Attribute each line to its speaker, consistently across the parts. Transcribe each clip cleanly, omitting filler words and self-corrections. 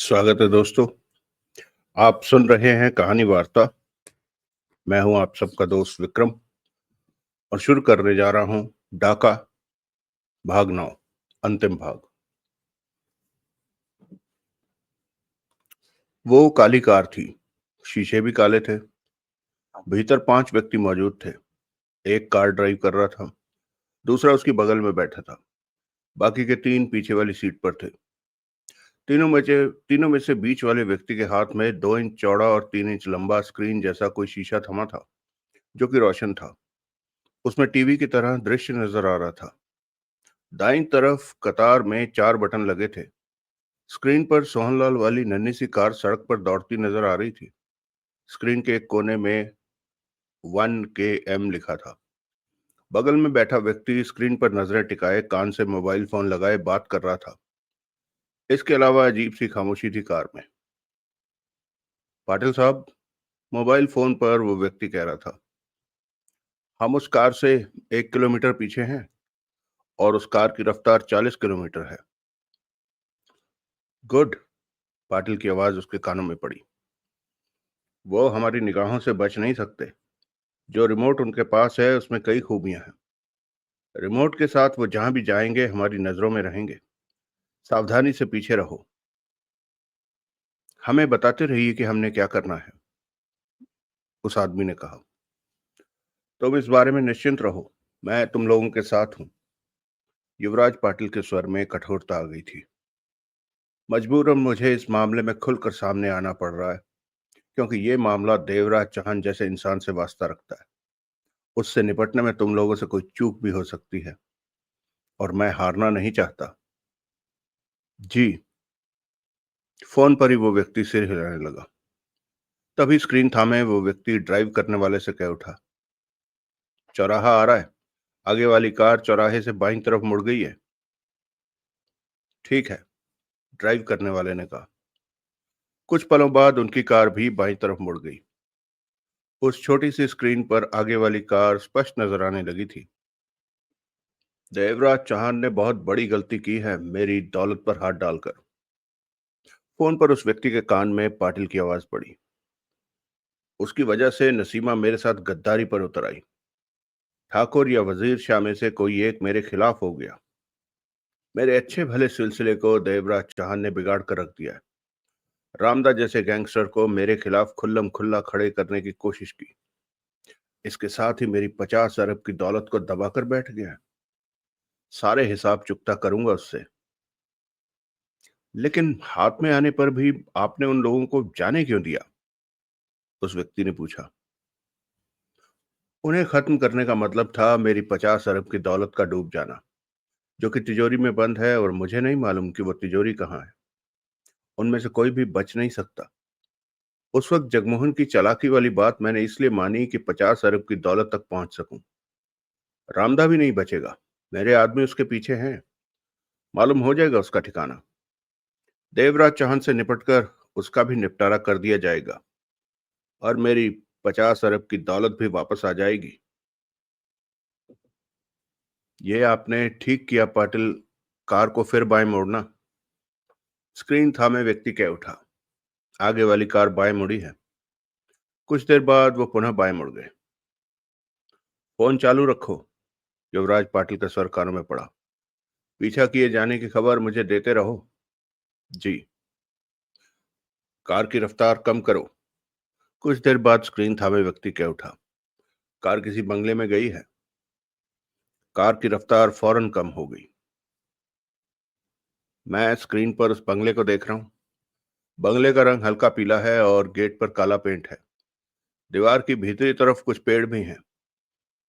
Speaker 1: स्वागत है दोस्तों। आप सुन रहे हैं कहानी वार्ता। मैं हूं आप सबका दोस्त विक्रम और शुरू करने जा रहा हूं डाका भाग 9 अंतिम भाग। वो काली कार थी। शीशे भी काले थे। भीतर 5 व्यक्ति मौजूद थे। एक कार ड्राइव कर रहा था, दूसरा उसकी बगल में बैठा था। बाकी के 3 पीछे वाली सीट पर थे। तीनों में से बीच वाले व्यक्ति के हाथ में 2 इंच चौड़ा और 3 इंच लंबा स्क्रीन जैसा कोई शीशा थमा था, जो कि रोशन था। उसमें टीवी की तरह दृश्य नजर आ रहा था। दाईं तरफ कतार में 4 बटन लगे थे। स्क्रीन पर सोहनलाल वाली नन्ही सी कार सड़क पर दौड़ती नजर आ रही थी। स्क्रीन के एक कोने में 1 km लिखा था। बगल में बैठा व्यक्ति स्क्रीन पर नजरें टिकाए कान से मोबाइल फोन लगाए बात कर रहा था। इसके अलावा अजीब सी खामोशी थी कार में। पाटिल साहब, मोबाइल फोन पर वो व्यक्ति कह रहा था, हम उस कार से 1 किलोमीटर पीछे हैं और उस कार की रफ्तार 40 किलोमीटर है। गुड। पाटिल की आवाज उसके कानों में पड़ी। वो हमारी निगाहों से बच नहीं सकते। जो रिमोट उनके पास है उसमें कई खूबियां हैं। रिमोट के साथ वो जहां भी जाएंगे हमारी नजरों में रहेंगे। सावधानी से पीछे रहो। हमें बताते रहिए कि हमने क्या करना है, उस आदमी ने कहा। तुम इस बारे में निश्चिंत रहो, मैं तुम लोगों के साथ हूं। युवराज पाटिल के स्वर में कठोरता आ गई थी। मजबूरन मुझे इस मामले में खुलकर सामने आना पड़ रहा है, क्योंकि ये मामला देवराज चौहान जैसे इंसान से वास्ता रखता है। उससे निपटने में तुम लोगों से कोई चूक भी हो सकती है और मैं हारना नहीं चाहता। जी। फोन पर ही वो व्यक्ति सिर हिलाने लगा। तभी स्क्रीन थामे वो व्यक्ति ड्राइव करने वाले से कह उठा, चौराहा आ रहा है। आगे वाली कार चौराहे से बाईं तरफ मुड़ गई है। ठीक है, ड्राइव करने वाले ने कहा। कुछ पलों बाद उनकी कार भी बाईं तरफ मुड़ गई। उस छोटी सी स्क्रीन पर आगे वाली कार स्पष्ट नजर आने लगी थी। देवराज चौहान ने बहुत बड़ी गलती की है मेरी दौलत पर हाथ डालकर। फोन पर उस व्यक्ति के कान में पाटिल की आवाज पड़ी। उसकी वजह से नसीमा मेरे साथ गद्दारी पर उतर आई। ठाकुर या वजीर शाह में से कोई एक मेरे खिलाफ हो गया। मेरे अच्छे भले सिलसिले को देवराज चौहान ने बिगाड़ कर रख दिया है। रामदा जैसे गैंगस्टर को मेरे खिलाफ खुल्लम खुल्ला खड़े करने की कोशिश की। इसके साथ ही मेरी 50 अरब की दौलत को दबाकर बैठ गया है। सारे हिसाब चुकता करूंगा उससे। लेकिन हाथ में आने पर भी आपने उन लोगों को जाने क्यों दिया? उस व्यक्ति ने पूछा। उन्हें खत्म करने का मतलब था मेरी 50 अरब की दौलत का डूब जाना, जो कि तिजोरी में बंद है और मुझे नहीं मालूम कि वो तिजोरी कहाँ है। उनमें से कोई भी बच नहीं सकता। उस वक्त जगमोहन की चालाकी वाली बात मैंने इसलिए मानी कि 50 अरब की दौलत तक पहुंच सकूं। रामदा भी नहीं बचेगा। मेरे आदमी उसके पीछे हैं। मालूम हो जाएगा उसका ठिकाना। देवराज चौहान से निपटकर उसका भी निपटारा कर दिया जाएगा और मेरी 50 अरब की दौलत भी वापस आ जाएगी। ये आपने ठीक किया पाटिल। कार को फिर बाएं मोड़ना। स्क्रीन थामे व्यक्ति कह उठा। आगे वाली कार बाएं मुड़ी है। कुछ देर बाद वो पुनः बाएं मुड़ गए। फोन चालू रखो। युवराज पाटिल का स्वर कानों में पड़ा। पीछा किए जाने की खबर मुझे देते रहो। जी। कार की रफ्तार कम करो। कुछ देर बाद स्क्रीन थामे व्यक्ति कह उठा। कार किसी बंगले में गई है। कार की रफ्तार फौरन कम हो गई। मैं स्क्रीन पर उस बंगले को देख रहा हूँ। बंगले का रंग हल्का पीला है और गेट पर काला पेंट है। दीवार की भीतरी तरफ कुछ पेड़ भी हैं।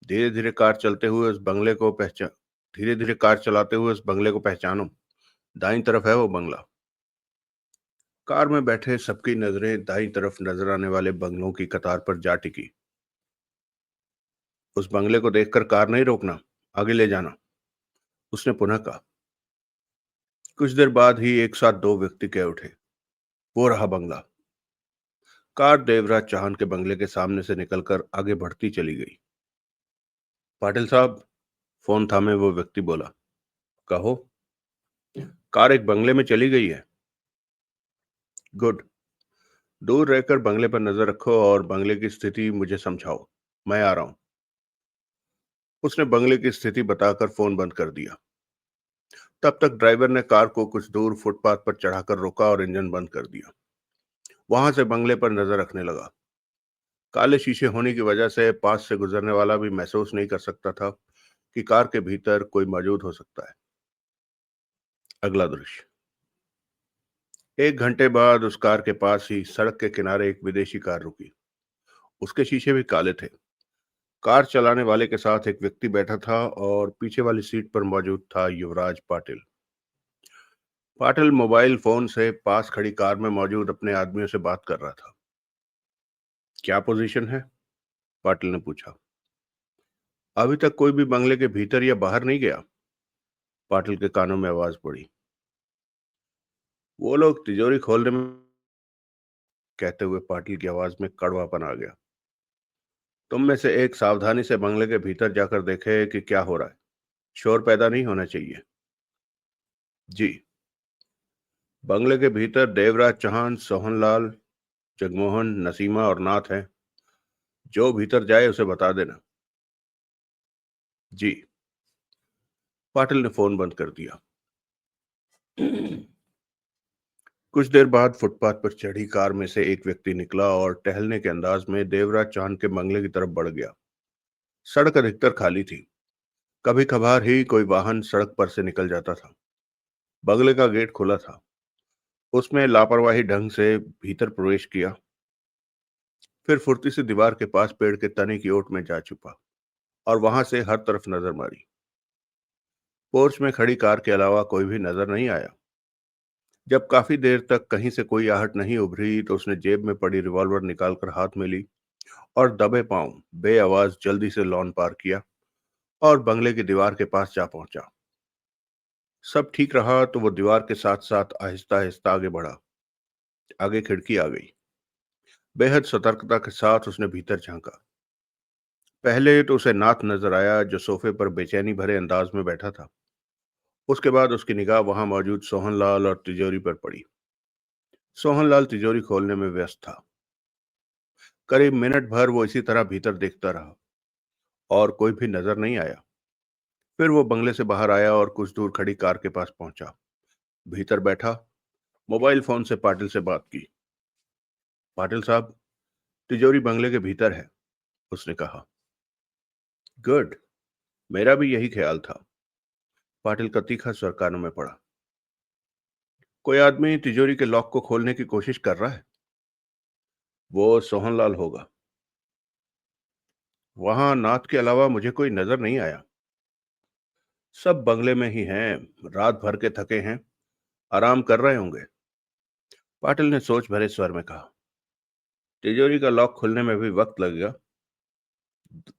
Speaker 1: धीरे धीरे कार चलते हुए उस बंगले को पहचान धीरे धीरे कार चलाते हुए उस बंगले को पहचानो। दाईं तरफ है वो बंगला। कार में बैठे सबकी नजरें दाईं तरफ नजर आने वाले बंगलों की कतार पर जा टिकी। उस बंगले को देखकर कार नहीं रोकना, आगे ले जाना, उसने पुनः कहा। कुछ देर बाद ही एक साथ 2 व्यक्ति कह उठे, वो रहा बंगला। कार देवराज चौहान के बंगले के सामने से निकलकर आगे बढ़ती चली गई। पाटिल साहब, फोन थामे वो व्यक्ति बोला। कहो। कार एक बंगले में चली गई है। गुड। दूर रहकर बंगले पर नजर रखो और बंगले की स्थिति मुझे समझाओ। मैं आ रहा हूं। उसने बंगले की स्थिति बताकर फोन बंद कर दिया। तब तक ड्राइवर ने कार को कुछ दूर फुटपाथ पर चढ़ाकर रोका और इंजन बंद कर दिया। वहां से बंगले पर नजर रखने लगा। काले शीशे होने की वजह से पास से गुजरने वाला भी महसूस नहीं कर सकता था कि कार के भीतर कोई मौजूद हो सकता है। अगला दृश्य। 1 घंटे बाद उस कार के पास ही सड़क के किनारे एक विदेशी कार रुकी। उसके शीशे भी काले थे। कार चलाने वाले के साथ एक व्यक्ति बैठा था और पीछे वाली सीट पर मौजूद था युवराज पाटिल। पाटिल मोबाइल फोन से पास खड़ी कार में मौजूद अपने आदमियों से बात कर रहा था। क्या पोजीशन है? पाटिल ने पूछा। अभी तक कोई भी बंगले के भीतर या बाहर नहीं गया। पाटिल के कानों में आवाज पड़ी। वो लोग तिजोरी खोलने में। कहते हुए पाटिल की आवाज में कड़वापन आ गया। तुम में से एक सावधानी से बंगले के भीतर जाकर देखे कि क्या हो रहा है। शोर पैदा नहीं होना चाहिए। जी। बंगले के भीतर देवराज चौहान, सोहनलाल, जगमोहन, नसीमा और नाथ हैं। जो भीतर जाए उसे बता देना। जी। पाटिल ने फोन बंद कर दिया। कुछ देर बाद फुटपाथ पर चढ़ी कार में से एक व्यक्ति निकला और टहलने के अंदाज में देवराज चौहान के बंगले की तरफ बढ़ गया। सड़क अधिकतर खाली थी। कभी कभार ही कोई वाहन सड़क पर से निकल जाता था। बंगले का गेट खुला था। उसमें लापरवाही ढंग से भीतर प्रवेश किया। फिर फुर्ती से दीवार के पास पेड़ के तने की ओट में जा छुपा और वहां से हर तरफ नजर मारी। पोर्च में खड़ी कार के अलावा कोई भी नजर नहीं आया। जब काफी देर तक कहीं से कोई आहट नहीं उभरी तो उसने जेब में पड़ी रिवॉल्वर निकालकर हाथ में ली और दबे पांव बेआवाज जल्दी से लॉन पार किया और बंगले की दीवार के पास जा पहुंचा। सब ठीक रहा तो वो दीवार के साथ साथ आहिस्ता आहिस्ता आगे बढ़ा। आगे खिड़की आ गई। बेहद सतर्कता के साथ उसने भीतर झांका। पहले तो उसे नाथ नजर आया जो सोफे पर बेचैनी भरे अंदाज में बैठा था। उसके बाद उसकी निगाह वहां मौजूद सोहनलाल और तिजोरी पर पड़ी। सोहनलाल तिजोरी खोलने में व्यस्त था। करीब मिनट भर वो इसी तरह भीतर देखता रहा और कोई भी नजर नहीं आया। फिर वो बंगले से बाहर आया और कुछ दूर खड़ी कार के पास पहुंचा। भीतर बैठा मोबाइल फोन से पाटिल से बात की। पाटिल साहब, तिजोरी बंगले के भीतर है, उसने कहा। गुड। मेरा भी यही ख्याल था। पाटिल का तीखा स्वर कानों में पड़ा। कोई आदमी तिजोरी के लॉक को खोलने की कोशिश कर रहा है। वो सोहनलाल होगा। वहां नाथ के अलावा मुझे कोई नजर नहीं आया। सब बंगले में ही हैं। रात भर के थके हैं। आराम कर रहे होंगे। पाटिल ने सोच भरे स्वर में कहा। तिजोरी का लॉक खुलने में भी वक्त लगेगा।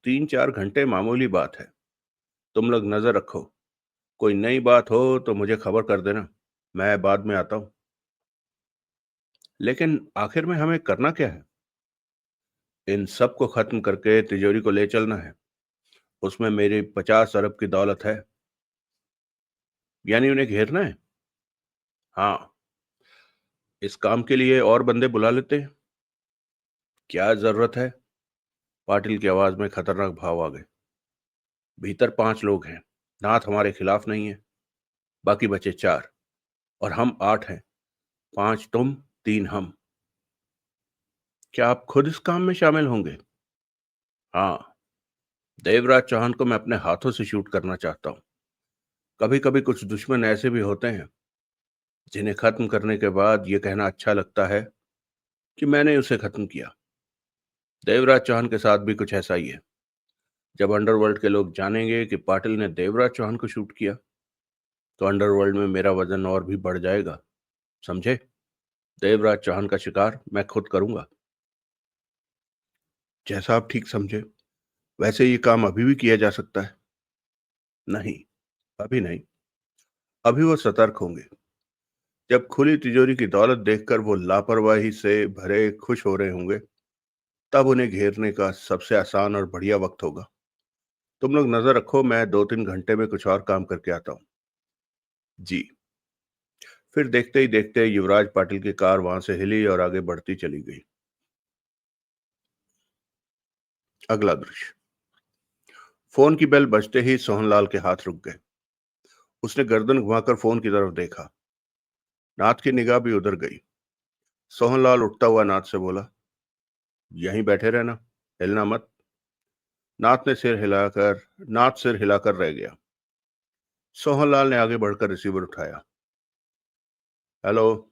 Speaker 1: 3-4 घंटे मामूली बात है। तुम लोग नजर रखो। कोई नई बात हो तो मुझे खबर कर देना। मैं बाद में आता हूं। लेकिन आखिर में हमें करना क्या है? इन सब को खत्म करके तिजोरी को ले चलना है। उसमें मेरी 50 अरब की दौलत है। यानी उन्हें घेरना है? हाँ। इस काम के लिए और बंदे बुला लेते हैं। क्या जरूरत है? पाटिल की आवाज में खतरनाक भाव आ गए। भीतर 5 लोग हैं। नाथ हमारे खिलाफ नहीं है। बाकी बचे 4 और हम 8 हैं। 5 तुम, 3 हम। क्या आप खुद इस काम में शामिल होंगे? हाँ। देवराज चौहान को मैं अपने हाथों से शूट करना चाहता हूँ। कभी कभी कुछ दुश्मन ऐसे भी होते हैं जिन्हें खत्म करने के बाद यह कहना अच्छा लगता है कि मैंने उसे खत्म किया। देवराज चौहान के साथ भी कुछ ऐसा ही है। जब अंडरवर्ल्ड के लोग जानेंगे कि पाटिल ने देवराज चौहान को शूट किया तो अंडरवर्ल्ड में मेरा वजन और भी बढ़ जाएगा। समझे? देवराज चौहान का शिकार मैं खुद करूंगा। जैसा आप ठीक समझे। वैसे ये काम अभी भी किया जा सकता है। नहीं, अभी नहीं। अभी वो सतर्क होंगे। जब खुली तिजोरी की दौलत देखकर वो लापरवाही से भरे खुश हो रहे होंगे, तब उन्हें घेरने का सबसे आसान और बढ़िया वक्त होगा। तुम लोग नजर रखो। मैं 2-3 घंटे में कुछ और काम करके आता हूँ। जी। फिर देखते ही देखते युवराज पाटिल की कार वहां से हिली और आगे बढ़ती चली गई। अगला दृश्य। फोन की बेल बजते ही सोहनलाल के हाथ रुक गए। उसने गर्दन घुमाकर फोन की तरफ देखा। नाथ की निगाह भी उधर गई। सोहनलाल उठता हुआ नाथ से बोला, यहीं बैठे रहना, हिलना मत। नाथ सिर हिलाकर रह गया। सोहनलाल ने आगे बढ़कर रिसीवर उठाया। हेलो,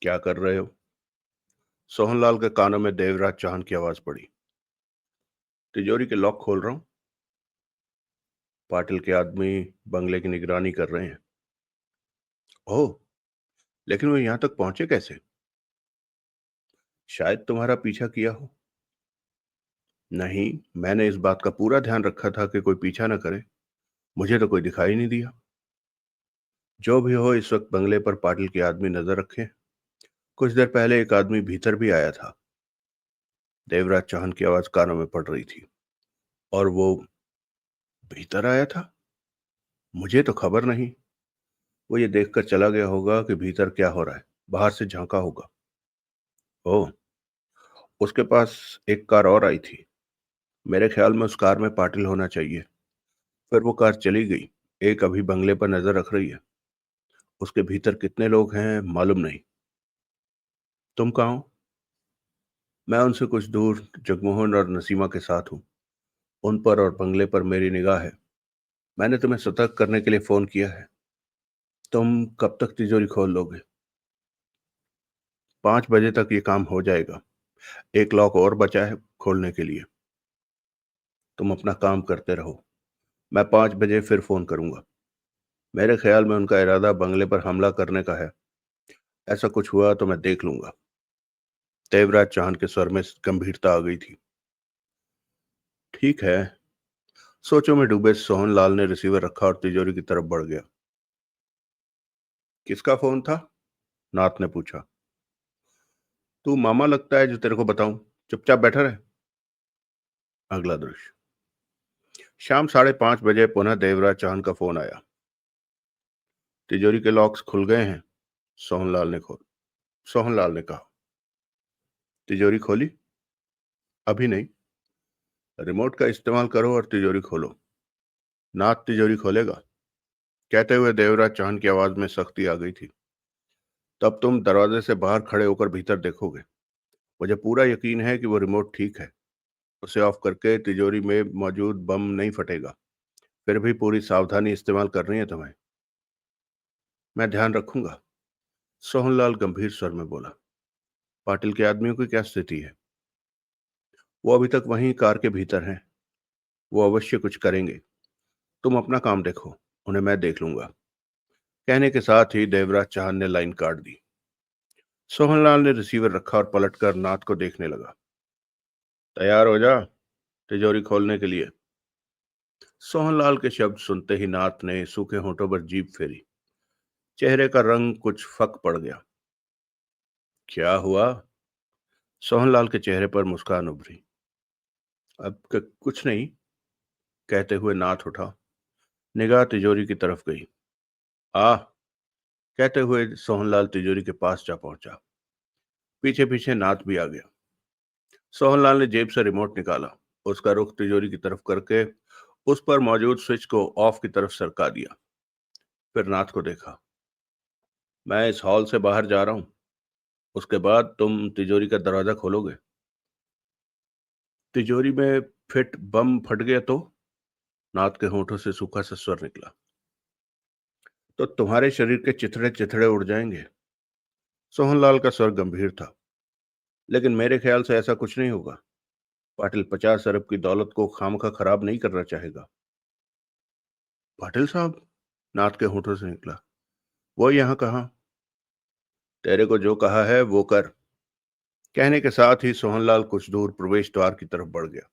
Speaker 1: क्या कर रहे हो? सोहनलाल के कानों में देवराज चौहान की आवाज पड़ी। तिजोरी के लॉक खोल रहा हूं। पाटिल के आदमी बंगले की निगरानी कर रहे हैं। ओह, लेकिन वो यहां तक पहुंचे कैसे? शायद तुम्हारा पीछा किया हो। नहीं, मैंने इस बात का पूरा ध्यान रखा था कि कोई पीछा न करे। मुझे तो कोई दिखाई नहीं दिया। जो भी हो, इस वक्त बंगले पर पाटिल के आदमी नजर रखे। कुछ देर पहले एक आदमी भीतर भी आया था। देवराज चौहान की आवाज कानों में पड़ रही थी। और वो भीतर आया था? मुझे तो खबर नहीं। वो ये देखकर चला गया होगा कि भीतर क्या हो रहा है। बाहर से झांका होगा। ओह, उसके पास एक कार और आई थी। मेरे ख्याल में उस कार में पाटिल होना चाहिए। फिर वो कार चली गई। एक अभी बंगले पर नजर रख रही है। उसके भीतर कितने लोग हैं मालूम नहीं। तुम कहाँ हो? मैं उनसे कुछ दूर जगमोहन और नसीमा के साथ हूँ। उन पर और बंगले पर मेरी निगाह है। मैंने तुम्हें सतर्क करने के लिए फोन किया है। तुम कब तक तिजोरी खोल लोगे? 5 बजे तक ये काम हो जाएगा। एक लॉक और बचा है खोलने के लिए। तुम अपना काम करते रहो। मैं 5 बजे फिर फोन करूंगा। मेरे ख्याल में उनका इरादा बंगले पर हमला करने का है। ऐसा कुछ हुआ तो मैं देख लूंगा। देवराज चौहान के स्वर में गंभीरता आ गई थी। ठीक है। सोचों में डूबे सोहनलाल ने रिसीवर रखा और तिजोरी की तरफ बढ़ गया। किसका फोन था? नाथ ने पूछा। तू मामा लगता है जो तेरे को बताऊं। चुपचाप बैठा रहे। अगला दृश्य। शाम 5:30 बजे पुनः देवराज चौहान का फोन आया। तिजोरी के लॉक्स खुल गए हैं। सोहनलाल ने कहा। तिजोरी खोली? अभी नहीं। रिमोट का इस्तेमाल करो और तिजोरी खोलो। नाथ तिजोरी खोलेगा। कहते हुए देवराज चौहान की आवाज में सख्ती आ गई थी। तब तुम दरवाजे से बाहर खड़े होकर भीतर देखोगे। मुझे पूरा यकीन है कि वो रिमोट ठीक है। उसे ऑफ करके तिजोरी में मौजूद बम नहीं फटेगा। फिर भी पूरी सावधानी इस्तेमाल करनी है तुम्हें। मैं ध्यान रखूंगा। सोहनलाल गंभीर स्वर में बोला। पाटिल के आदमियों की क्या स्थिति है? वो अभी तक वहीं कार के भीतर हैं। वो अवश्य कुछ करेंगे। तुम अपना काम देखो। उन्हें मैं देख लूंगा। कहने के साथ ही देवराज चौहान ने लाइन काट दी। सोहनलाल ने रिसीवर रखा और पलटकर नाथ को देखने लगा। तैयार हो जा तिजोरी खोलने के लिए। सोहनलाल के शब्द सुनते ही नाथ ने सूखे होंठों पर जीभ फेरी। चेहरे का रंग कुछ फक पड़ गया। क्या हुआ? सोहनलाल के चेहरे पर मुस्कान उभरी। कुछ नहीं। कहते हुए नाथ उठा। निगाह तिजोरी की तरफ गई। आह, कहते हुए सोहनलाल तिजोरी के पास जा पहुंचा। पीछे पीछे नाथ भी आ गया। सोहनलाल ने जेब से रिमोट निकाला। उसका रुख तिजोरी की तरफ करके उस पर मौजूद स्विच को ऑफ की तरफ सरका दिया। फिर नाथ को देखा। मैं इस हॉल से बाहर जा रहा हूं। उसके बाद तुम तिजोरी का दरवाजा खोलोगे। तिजोरी में फिट बम फट गया तो? नाथ के होंठों से सूखा सा स्वर निकला। तो तुम्हारे शरीर के चिथड़े चिथड़े उड़ जाएंगे। सोहनलाल का स्वर गंभीर था। लेकिन मेरे ख्याल से ऐसा कुछ नहीं होगा। पाटिल 50 अरब की दौलत को खामखा खराब नहीं करना चाहेगा। पाटिल साहब? नाथ के होंठों से निकला। वो यहाँ कहाँ? तेरे को जो कहा है वो कर। कहने के साथ ही सोहनलाल कुछ दूर प्रवेश द्वार की तरफ बढ़ गया।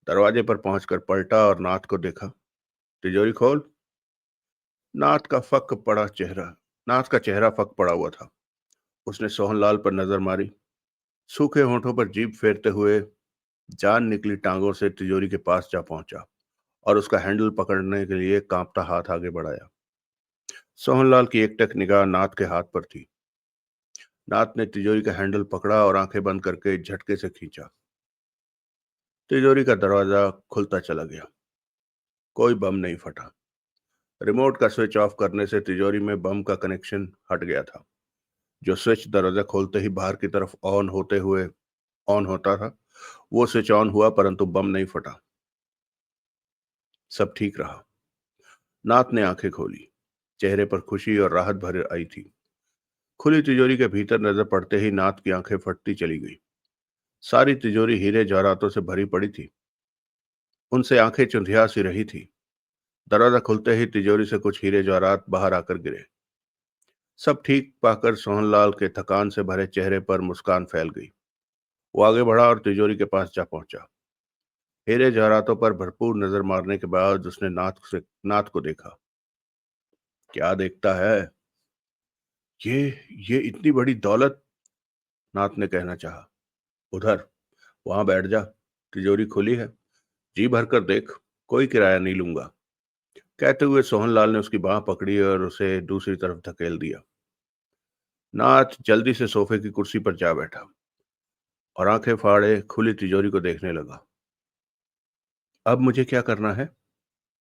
Speaker 1: दरवाजे पर पहुंचकर पलटा और नाथ को देखा। तिजोरी खोल। नाथ का फक पड़ा चेहरा नाथ का चेहरा फक पड़ा हुआ था। उसने सोहनलाल पर नजर मारी। सूखे होंठों पर जीभ फेरते हुए जान निकली टांगों से तिजोरी के पास जा पहुंचा और उसका हैंडल पकड़ने के लिए कांपता हाथ आगे बढ़ाया। सोहनलाल की एकटक निगाह नाथ के हाथ पर थी। नाथ ने तिजोरी का हैंडल पकड़ा और आंखें बंद करके झटके से खींचा। तिजोरी का दरवाजा खुलता चला गया। कोई बम नहीं फटा। रिमोट का स्विच ऑफ करने से तिजोरी में बम का कनेक्शन हट गया था। जो स्विच दरवाजा खोलते ही बाहर की तरफ ऑन होते हुए ऑन होता था, वो स्विच ऑन हुआ, परंतु बम नहीं फटा। सब ठीक रहा। नाथ ने आंखें खोली। चेहरे पर खुशी और राहत भर आई थी। खुली तिजोरी के भीतर नजर पड़ते ही नाथ की आंखें फटती चली गई। सारी तिजोरी हीरे जवाहरातों से भरी पड़ी थी। उनसे आंखें चुंधिया सी रही थी। दरवाजा खुलते ही तिजोरी से कुछ हीरे जवाहरात बाहर आकर गिरे। सब ठीक पाकर सोहनलाल के थकान से भरे चेहरे पर मुस्कान फैल गई। वो आगे बढ़ा और तिजोरी के पास जा पहुंचा। हीरे जवाहरातों पर भरपूर नजर मारने के बाद उसने नाथ को देखा। क्या देखता है? ये ये इतनी बड़ी दौलत, नाथ ने कहना चाहा। उधर, वहां बैठ जा। तिजोरी खुली है। जी भर कर देख। कोई किराया नहीं लूंगा। कहते हुए सोहनलाल ने उसकी बाह पकड़ी और उसे दूसरी तरफ धकेल दिया। नाथ जल्दी से सोफे की कुर्सी पर जा बैठा और आंखें फाड़े खुली तिजोरी को देखने लगा। अब मुझे क्या करना है?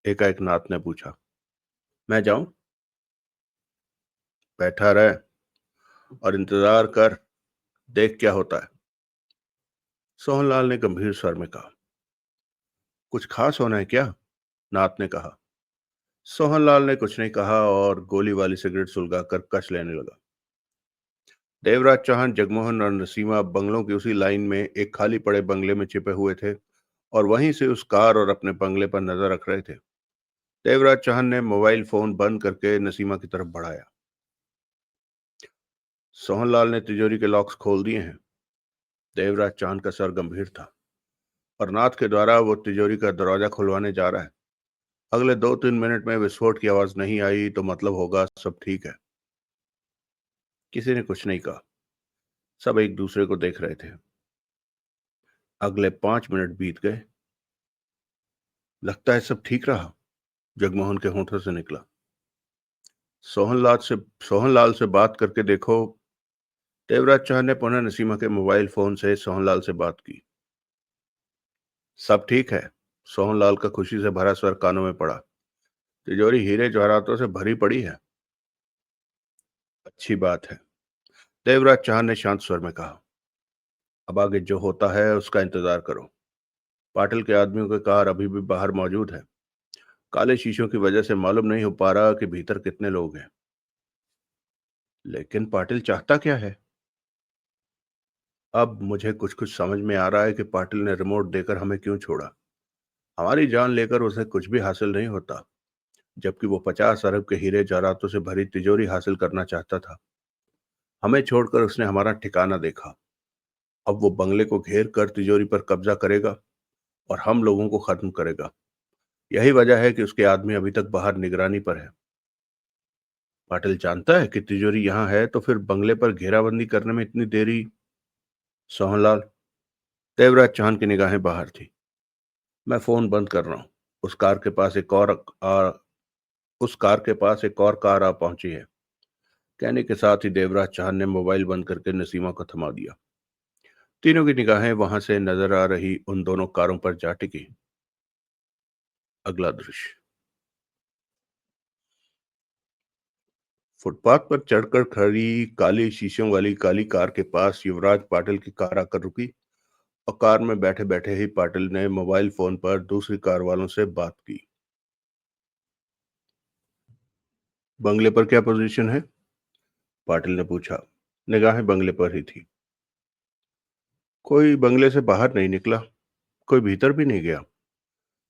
Speaker 1: एकाएक नाथ ने पूछा। मैं जाऊं? बैठा रह और इंतजार कर। देख क्या होता है। सोहनलाल ने गंभीर स्वर में कहा। कुछ खास होना है क्या? नाथ ने कहा। सोहनलाल ने कुछ नहीं कहा और गोली वाली सिगरेट सुलगाकर कश लेने लगा। देवराज चौहान, जगमोहन और नसीमा बंगलों की उसी लाइन में एक खाली पड़े बंगले में छिपे हुए थे और वहीं से उस कार और अपने बंगले पर नजर रख रहे थे। देवराज चौहान ने मोबाइल फोन बंद करके नसीमा की तरफ बढ़ाया। सोहनलाल ने तिजोरी के लॉक्स खोल दिए हैं। देवराज चौहान का सर गंभीर था और नाथ के द्वारा वो तिजोरी का दरवाजा खुलवाने जा रहा है। अगले 2-3 मिनट में विस्फोट की आवाज नहीं आई तो मतलब होगा सब ठीक है। किसी ने कुछ नहीं कहा। सब एक दूसरे को देख रहे थे। अगले 5 मिनट बीत गए। लगता है सब ठीक रहा, जगमोहन के होठों से निकला। सोहनलाल से बात करके देखो। देवराज चौहान ने पुनः नसीमा के मोबाइल फोन से सोहनलाल से बात की। सब ठीक है। सोहनलाल का खुशी से भरा स्वर कानों में पड़ा। तिजोरी हीरे जवाहरातों से भरी पड़ी है। अच्छी बात है, देवराज चौहान ने शांत स्वर में कहा। अब आगे जो होता है उसका इंतजार करो। पाटिल के आदमियों की कार अभी भी बाहर मौजूद है। काले शीशों की वजह से मालूम नहीं हो पा रहा कि भीतर कितने लोग हैं। लेकिन पाटिल चाहता क्या है? अब मुझे कुछ कुछ समझ में आ रहा है कि पाटिल ने रिमोट देकर हमें क्यों छोड़ा। हमारी जान लेकर उसे कुछ भी हासिल नहीं होता, जबकि वो 50 अरब के हीरे जवाहरातों से भरी तिजोरी हासिल करना चाहता था। हमें छोड़कर उसने हमारा ठिकाना देखा। अब वो बंगले को घेर कर तिजोरी पर कब्जा करेगा और हम लोगों को खत्म करेगा। यही वजह है कि उसके आदमी अभी तक बाहर निगरानी पर है। पाटिल जानता है कि तिजोरी यहाँ है, तो फिर बंगले पर घेराबंदी करने में इतनी देरी? सोहनलाल, देवराज चौहान की निगाहें बाहर थी। मैं फोन बंद कर रहा हूँ। उस कार के पास एक और आ, उस कार के पास एक और कार आ पहुंची है। कहने के साथ ही देवराज चौहान ने मोबाइल बंद करके नसीमा को थमा दिया। तीनों की निगाहें वहां से नजर आ रही उन दोनों कारों पर जा टिकी। अगला दृश्य। फुटपाथ पर चढ़कर खड़ी काली शीशों वाली काली कार के पास युवराज पाटिल की कार आकर रुकी और कार में बैठे बैठे ही पाटिल ने मोबाइल फोन पर दूसरी कार वालों से बात की। बंगले पर क्या पोजीशन है? पाटिल ने पूछा। निगाहें बंगले पर ही थी। कोई बंगले से बाहर नहीं निकला। कोई भीतर भी नहीं गया।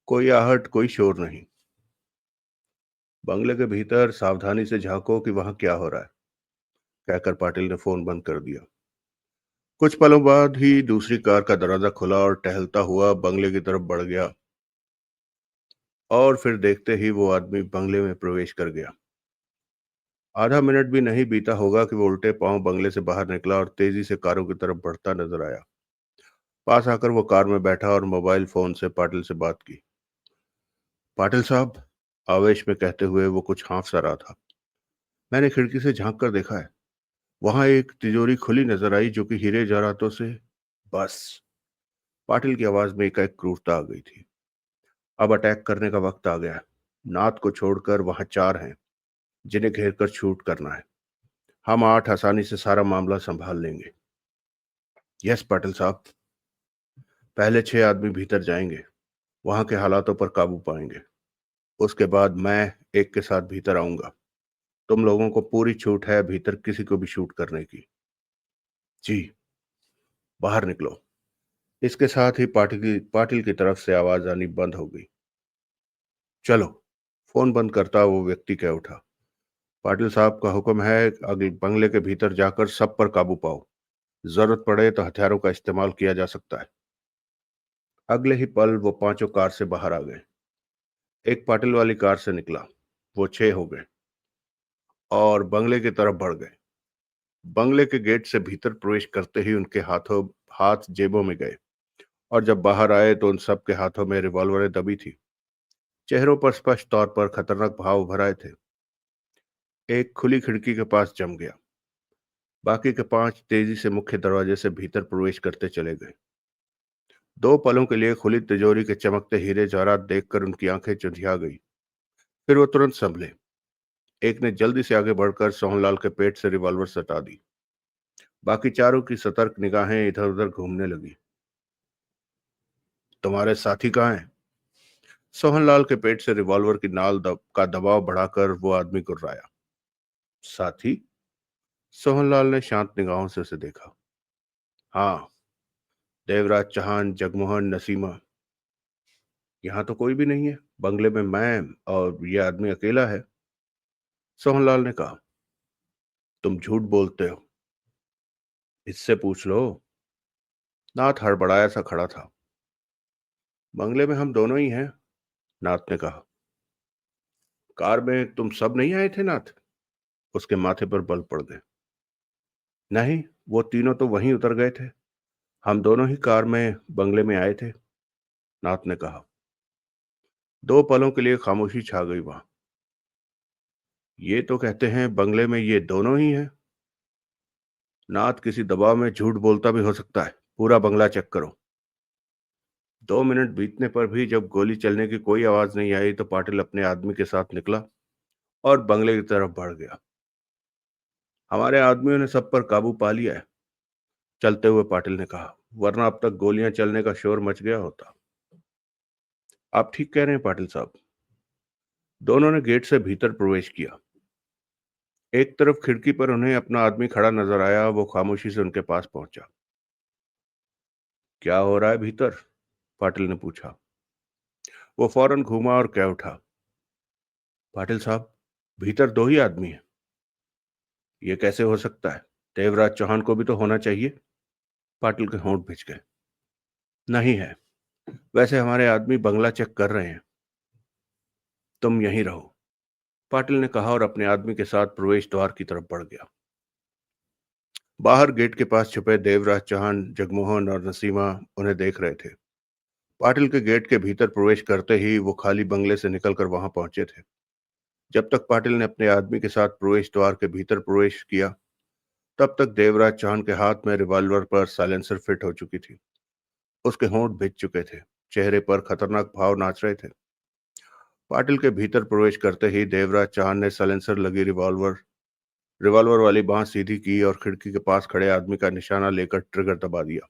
Speaker 1: कोई आहट, कोई शोर नहीं। बंगले के भीतर सावधानी से झांको कि वहां क्या हो रहा है, कहकर पाटिल ने फोन बंद कर दिया। कुछ पलों बाद ही दूसरी कार का दरवाजा खुला और टहलता हुआ बंगले की तरफ बढ़ गया और फिर देखते ही वो आदमी बंगले में प्रवेश कर गया। आधा मिनट भी नहीं बीता होगा कि वो उल्टे पांव बंगले से बाहर निकला और तेजी से कारों की तरफ बढ़ता नजर आया। पास आकर वो कार में बैठा और मोबाइल फोन से पाटिल से बात की। पाटिल साहब, आवेश में कहते हुए वो कुछ हाँफ सा रहा था। मैंने खिड़की से झांक कर देखा है। वहां एक तिजोरी खुली नजर आई जो कि हीरे जवाहरातों से। बस। पाटिल की आवाज में एकाएक क्रूरता आ गई थी। अब अटैक करने का वक्त आ गया है। नाथ को छोड़कर वहां 4 हैं जिन्हें घेर कर शूट करना है। हम 8 आसानी से सारा मामला संभाल लेंगे। यस पाटिल साहब। पहले 6 आदमी भीतर जाएंगे, वहां के हालातों पर काबू पाएंगे। उसके बाद मैं एक के साथ भीतर आऊंगा। तुम लोगों को पूरी छूट है भीतर किसी को भी शूट करने की। जी। बाहर निकलो। इसके साथ ही पाटिल की तरफ से आवाज आनी बंद हो गई। चलो। फोन बंद करता वो व्यक्ति कह उठा। पाटिल साहब का हुक्म है, अगले बंगले के भीतर जाकर सब पर काबू पाओ। जरूरत पड़े तो हथियारों का इस्तेमाल किया जा सकता है। अगले ही पल वो पांचों कार से बाहर आ गए। एक पाटिल वाली कार से निकला। वो 6 हो गए और बंगले की तरफ बढ़ गए। बंगले के गेट से भीतर प्रवेश करते ही उनके हाथ जेबों में गए और जब बाहर आए तो उन सब के हाथों में रिवॉल्वरें दबी थी। चेहरों पर स्पष्ट तौर पर खतरनाक भाव उभर आए थे। एक खुली खिड़की के पास जम गया। बाकी के 5 तेजी से मुख्य दरवाजे से भीतर प्रवेश करते चले गए। 2 पलों के लिए खुली तिजोरी के चमकते हीरे जवाहरात देखकर उनकी आंखें चुंधिया गई। फिर वो तुरंत संभले। एक ने जल्दी से आगे बढ़कर सोहनलाल के पेट से रिवॉल्वर सटा दी। बाकी चारों की सतर्क निगाहें इधर उधर घूमने लगी। तुम्हारे साथी कहाँ हैं? सोहनलाल के पेट से रिवॉल्वर की का दबाव बढ़ाकर वो आदमी गुर्राया। साथी? सोहनलाल ने शांत निगाहों से उसे देखा। हाँ। देवराज चौहान, जगमोहन, नसीमा। यहाँ तो कोई भी नहीं है। बंगले में मैं और ये आदमी अकेला है। सोहनलाल ने कहा। तुम झूठ बोलते हो। इससे पूछ लो। नाथ हड़बड़ाया सा खड़ा था। बंगले में हम दोनों ही हैं। नाथ ने कहा। कार में तुम सब नहीं आए थे नाथ? उसके माथे पर बल पड़ गए। नहीं, वो तीनों तो वहीं उतर गए थे। हम दोनों ही कार में बंगले में आए थे। नाथ ने कहा। 2 पलों के लिए खामोशी छा गई वहां। ये तो कहते हैं बंगले में ये दोनों ही हैं। नाथ किसी दबाव में झूठ बोलता भी हो सकता है। पूरा बंगला चेक करो। 2 मिनट बीतने पर भी जब गोली चलने की कोई आवाज नहीं आई तो पाटिल अपने आदमी के साथ निकला और बंगले की तरफ बढ़ गया। हमारे आदमियों ने सब पर काबू पा लिया है, चलते हुए पाटिल ने कहा, वरना अब तक गोलियां चलने का शोर मच गया होता। आप ठीक कह रहे हैं पाटिल साहब। दोनों ने गेट से भीतर प्रवेश किया। एक तरफ खिड़की पर उन्हें अपना आदमी खड़ा नजर आया। वो खामोशी से उनके पास पहुंचा। क्या हो रहा है भीतर? पाटिल ने पूछा। वो फौरन घूमा और कह उठा। पाटिल साहब, भीतर 2 ही आदमी हैं। ये कैसे हो सकता है? देवराज चौहान को भी तो होना चाहिए। पाटिल के होंठ भिज गए। नहीं है। वैसे हमारे आदमी बंगला चेक कर रहे हैं। तुम यहीं रहो, पाटिल ने कहा और अपने आदमी के साथ प्रवेश द्वार की तरफ बढ़ गया। बाहर गेट के पास छुपे देवराज चौहान, जगमोहन और नसीमा उन्हें देख रहे थे। पाटिल के गेट के भीतर प्रवेश करते ही वो खाली बंगले से निकलकर वहां पहुंचे थे। जब तक पाटिल ने अपने आदमी के साथ प्रवेश द्वार के भीतर प्रवेश किया, तब तक देवराज चौहान के हाथ में रिवॉल्वर पर साइलेंसर फिट हो चुकी थी। उसके होंठ भिज चुके थे। चेहरे पर खतरनाक भाव नाच रहे थे। पाटिल के भीतर प्रवेश करते ही देवराज चौहान ने साइलेंसर लगी रिवॉल्वर वाली बांह सीधी की और खिड़की के पास खड़े आदमी का निशाना लेकर ट्रिगर दबा दिया।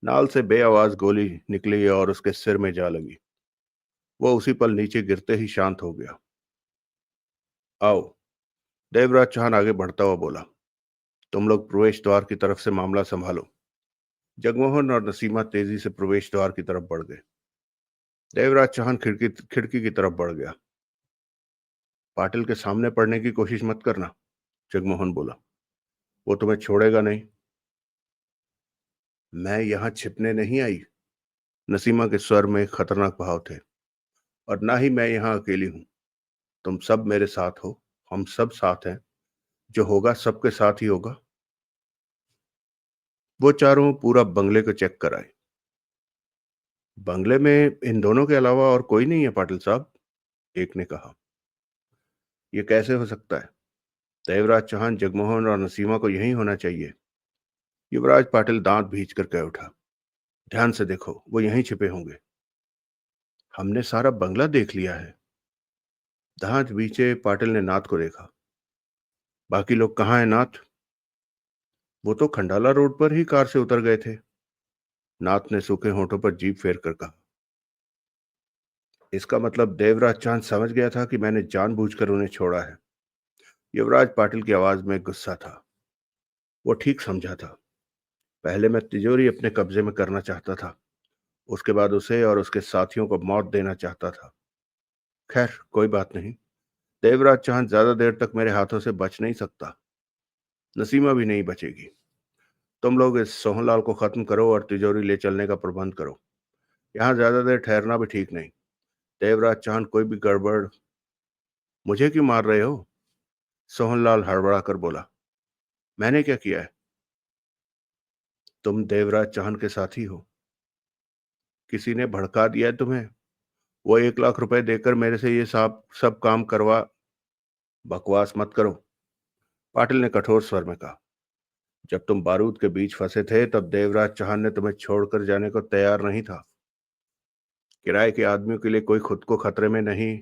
Speaker 1: नाल से बेआवाज गोली निकली और उसके सिर में जा लगी। वो उसी पल नीचे गिरते ही शांत हो गया। आओ। देवराज चौहान आगे बढ़ता हुआ बोला। तुम लोग प्रवेश द्वार की तरफ से मामला संभालो। जगमोहन और नसीमा तेजी से प्रवेश द्वार की तरफ बढ़ गए। देवराज चौहान खिड़की की तरफ बढ़ गया। पाटिल के सामने पड़ने की कोशिश मत करना, जगमोहन बोला। वो तुम्हें छोड़ेगा नहीं। मैं यहां छिपने नहीं आई। नसीमा के स्वर में खतरनाक भाव थे। और ना ही मैं यहां अकेली हूं। तुम सब मेरे साथ हो। हम सब साथ हैं। जो होगा सबके साथ ही होगा। वो चारों पूरा बंगले को चेक कराए। बंगले में इन दोनों के अलावा और कोई नहीं है पाटिल साहब, एक ने कहा। यह कैसे हो सकता है? देवराज चौहान, जगमोहन और नसीमा को यही होना चाहिए। युवराज पाटिल दांत भींच कर कह उठा। ध्यान से देखो, वो यहीं छिपे होंगे। हमने सारा बंगला देख लिया है। दांत भींचे पाटिल ने नाथ को देखा। बाकी लोग कहाँ हैं नाथ? वो तो खंडाला रोड पर ही कार से उतर गए थे। नाथ ने सूखे होंठों पर जीभ फेर कर कहा। इसका मतलब देवराज चांद समझ गया था कि मैंने जानबूझकर उन्हें छोड़ा है। युवराज पाटिल की आवाज में गुस्सा था। वो ठीक समझा था। पहले मैं तिजोरी अपने कब्जे में करना चाहता था, उसके बाद उसे और उसके साथियों को मौत देना चाहता था। खैर, कोई बात नहीं। देवराज चांद ज्यादा देर तक मेरे हाथों से बच नहीं सकता। नसीमा भी नहीं बचेगी। तुम लोग इस सोहनलाल को खत्म करो और तिजोरी ले चलने का प्रबंध करो। यहाँ ज्यादा देर ठहरना भी ठीक नहीं। देवराज चांद कोई भी गड़बड़। मुझे क्यों मार रहे हो? सोहनलाल हड़बड़ा कर बोला। मैंने क्या किया है? तुम देवराज चांद के साथी हो। किसी ने भड़का दिया है तुम्हें। वो 1 लाख रुपए देकर मेरे से ये सब काम करवा। बकवास मत करो, पाटिल ने कठोर स्वर में कहा। जब तुम बारूद के बीच फंसे थे तब देवराज चौहान ने तुम्हें छोड़कर जाने को तैयार नहीं था। किराए के आदमियों के लिए कोई खुद को खतरे में नहीं।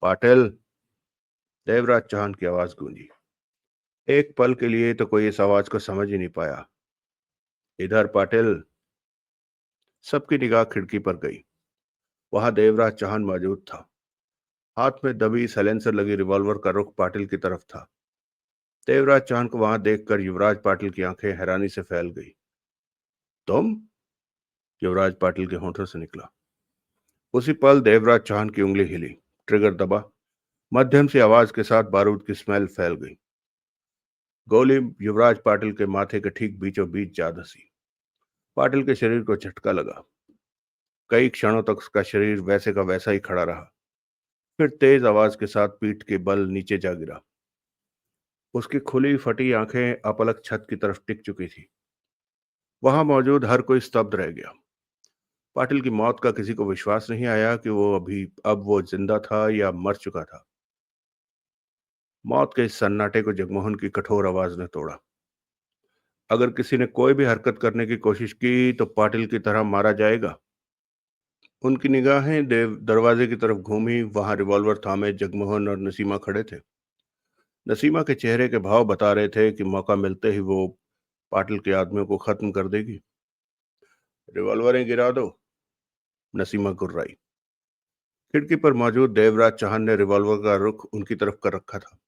Speaker 1: पाटिल, देवराज चौहान की आवाज गूंजी। एक पल के लिए तो कोई इस आवाज को समझ ही नहीं पाया। इधर पाटिल। सबकी निगाह खिड़की पर गई। वहां देवराज चौहान मौजूद था। हाथ में दबी साइलेंसर लगी रिवॉल्वर का रुख पाटिल की तरफ था। देवराज चौहान को वहां देखकर युवराज पाटिल की आंखें हैरानी से फैल गई। तुम? युवराज पाटिल के होठों से निकला। उसी पल देवराज चौहान की उंगली हिली। ट्रिगर दबा। मध्यम सी आवाज के साथ बारूद की स्मेल फैल गई। गोली युवराज पाटिल के माथे के ठीक बीचों बीच जा धसी। पाटिल के शरीर को झटका लगा। कई क्षणों तक उसका शरीर वैसे का वैसा ही खड़ा रहा। फिर तेज आवाज के साथ पीठ के बल नीचे जा गिरा। उसकी खुली फटी आंखें अपलक छत की तरफ टिक चुकी थी। वहां मौजूद हर कोई स्तब्ध रह गया। पाटिल की मौत का किसी को विश्वास नहीं आया कि अब वो जिंदा था या मर चुका था। मौत के इस सन्नाटे को जगमोहन की कठोर आवाज ने तोड़ा। अगर किसी ने कोई भी हरकत करने की कोशिश की तो पाटिल की तरह मारा जाएगा। उनकी निगाहें देव दरवाजे की तरफ घूमी। वहां रिवॉल्वर थामे जगमोहन और नसीमा खड़े थे। नसीमा के चेहरे के भाव बता रहे थे कि मौका मिलते ही वो पाटिल के आदमियों को खत्म कर देगी। रिवॉल्वरें गिरा दो, नसीमा गुर्राई। खिड़की पर मौजूद देवराज चौहान ने रिवॉल्वर का रुख उनकी तरफ कर रखा था।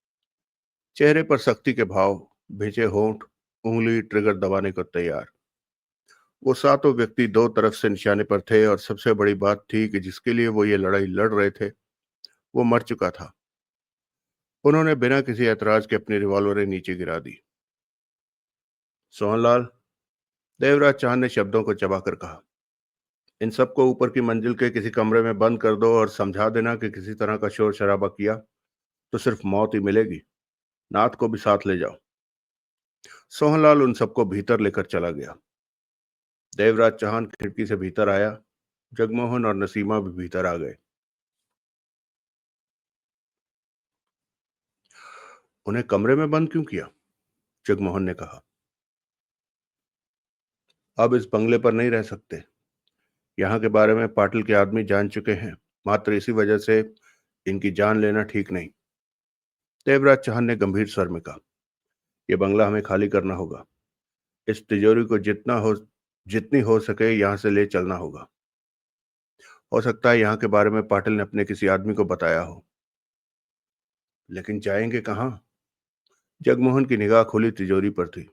Speaker 1: चेहरे पर सख्ती के भाव, भिंचे होंठ, उंगली ट्रिगर दबाने को तैयार। वो सातों व्यक्ति दो तरफ से निशाने पर थे और सबसे बड़ी बात थी कि जिसके लिए वो ये लड़ाई लड़ रहे थे वो मर चुका था। उन्होंने बिना किसी ऐतराज के अपनी रिवॉल्वरें नीचे गिरा दी। सोहनलाल, देवराज चौहान ने शब्दों को चबाकर कहा, इन सबको ऊपर की मंजिल के किसी कमरे में बंद कर दो और समझा देना कि किसी तरह का शोर शराबा किया तो सिर्फ मौत ही मिलेगी। नाथ को भी साथ ले जाओ। सोहनलाल उन सबको भीतर लेकर चला गया। देवराज चौहान खिड़की से भीतर आया। जगमोहन और नसीमा भी भीतर आ गए। उन्हें कमरे में बंद क्यों किया? जगमोहन ने कहा। अब इस बंगले पर नहीं रह सकते। यहाँ के बारे में पाटिल के आदमी जान चुके हैं। मात्र इसी वजह से इनकी जान लेना ठीक नहीं। देवराज चौहान ने गंभीर स्वर में कहा, यह बंगला हमें खाली करना होगा। इस तिजोरी को जितनी हो सके यहाँ से ले चलना होगा। हो सकता है यहाँ के बारे में पाटिल ने अपने किसी आदमी को बताया हो। लेकिन जाएंगे कहाँ? जगमोहन की निगाह खुली तिजोरी पर थी।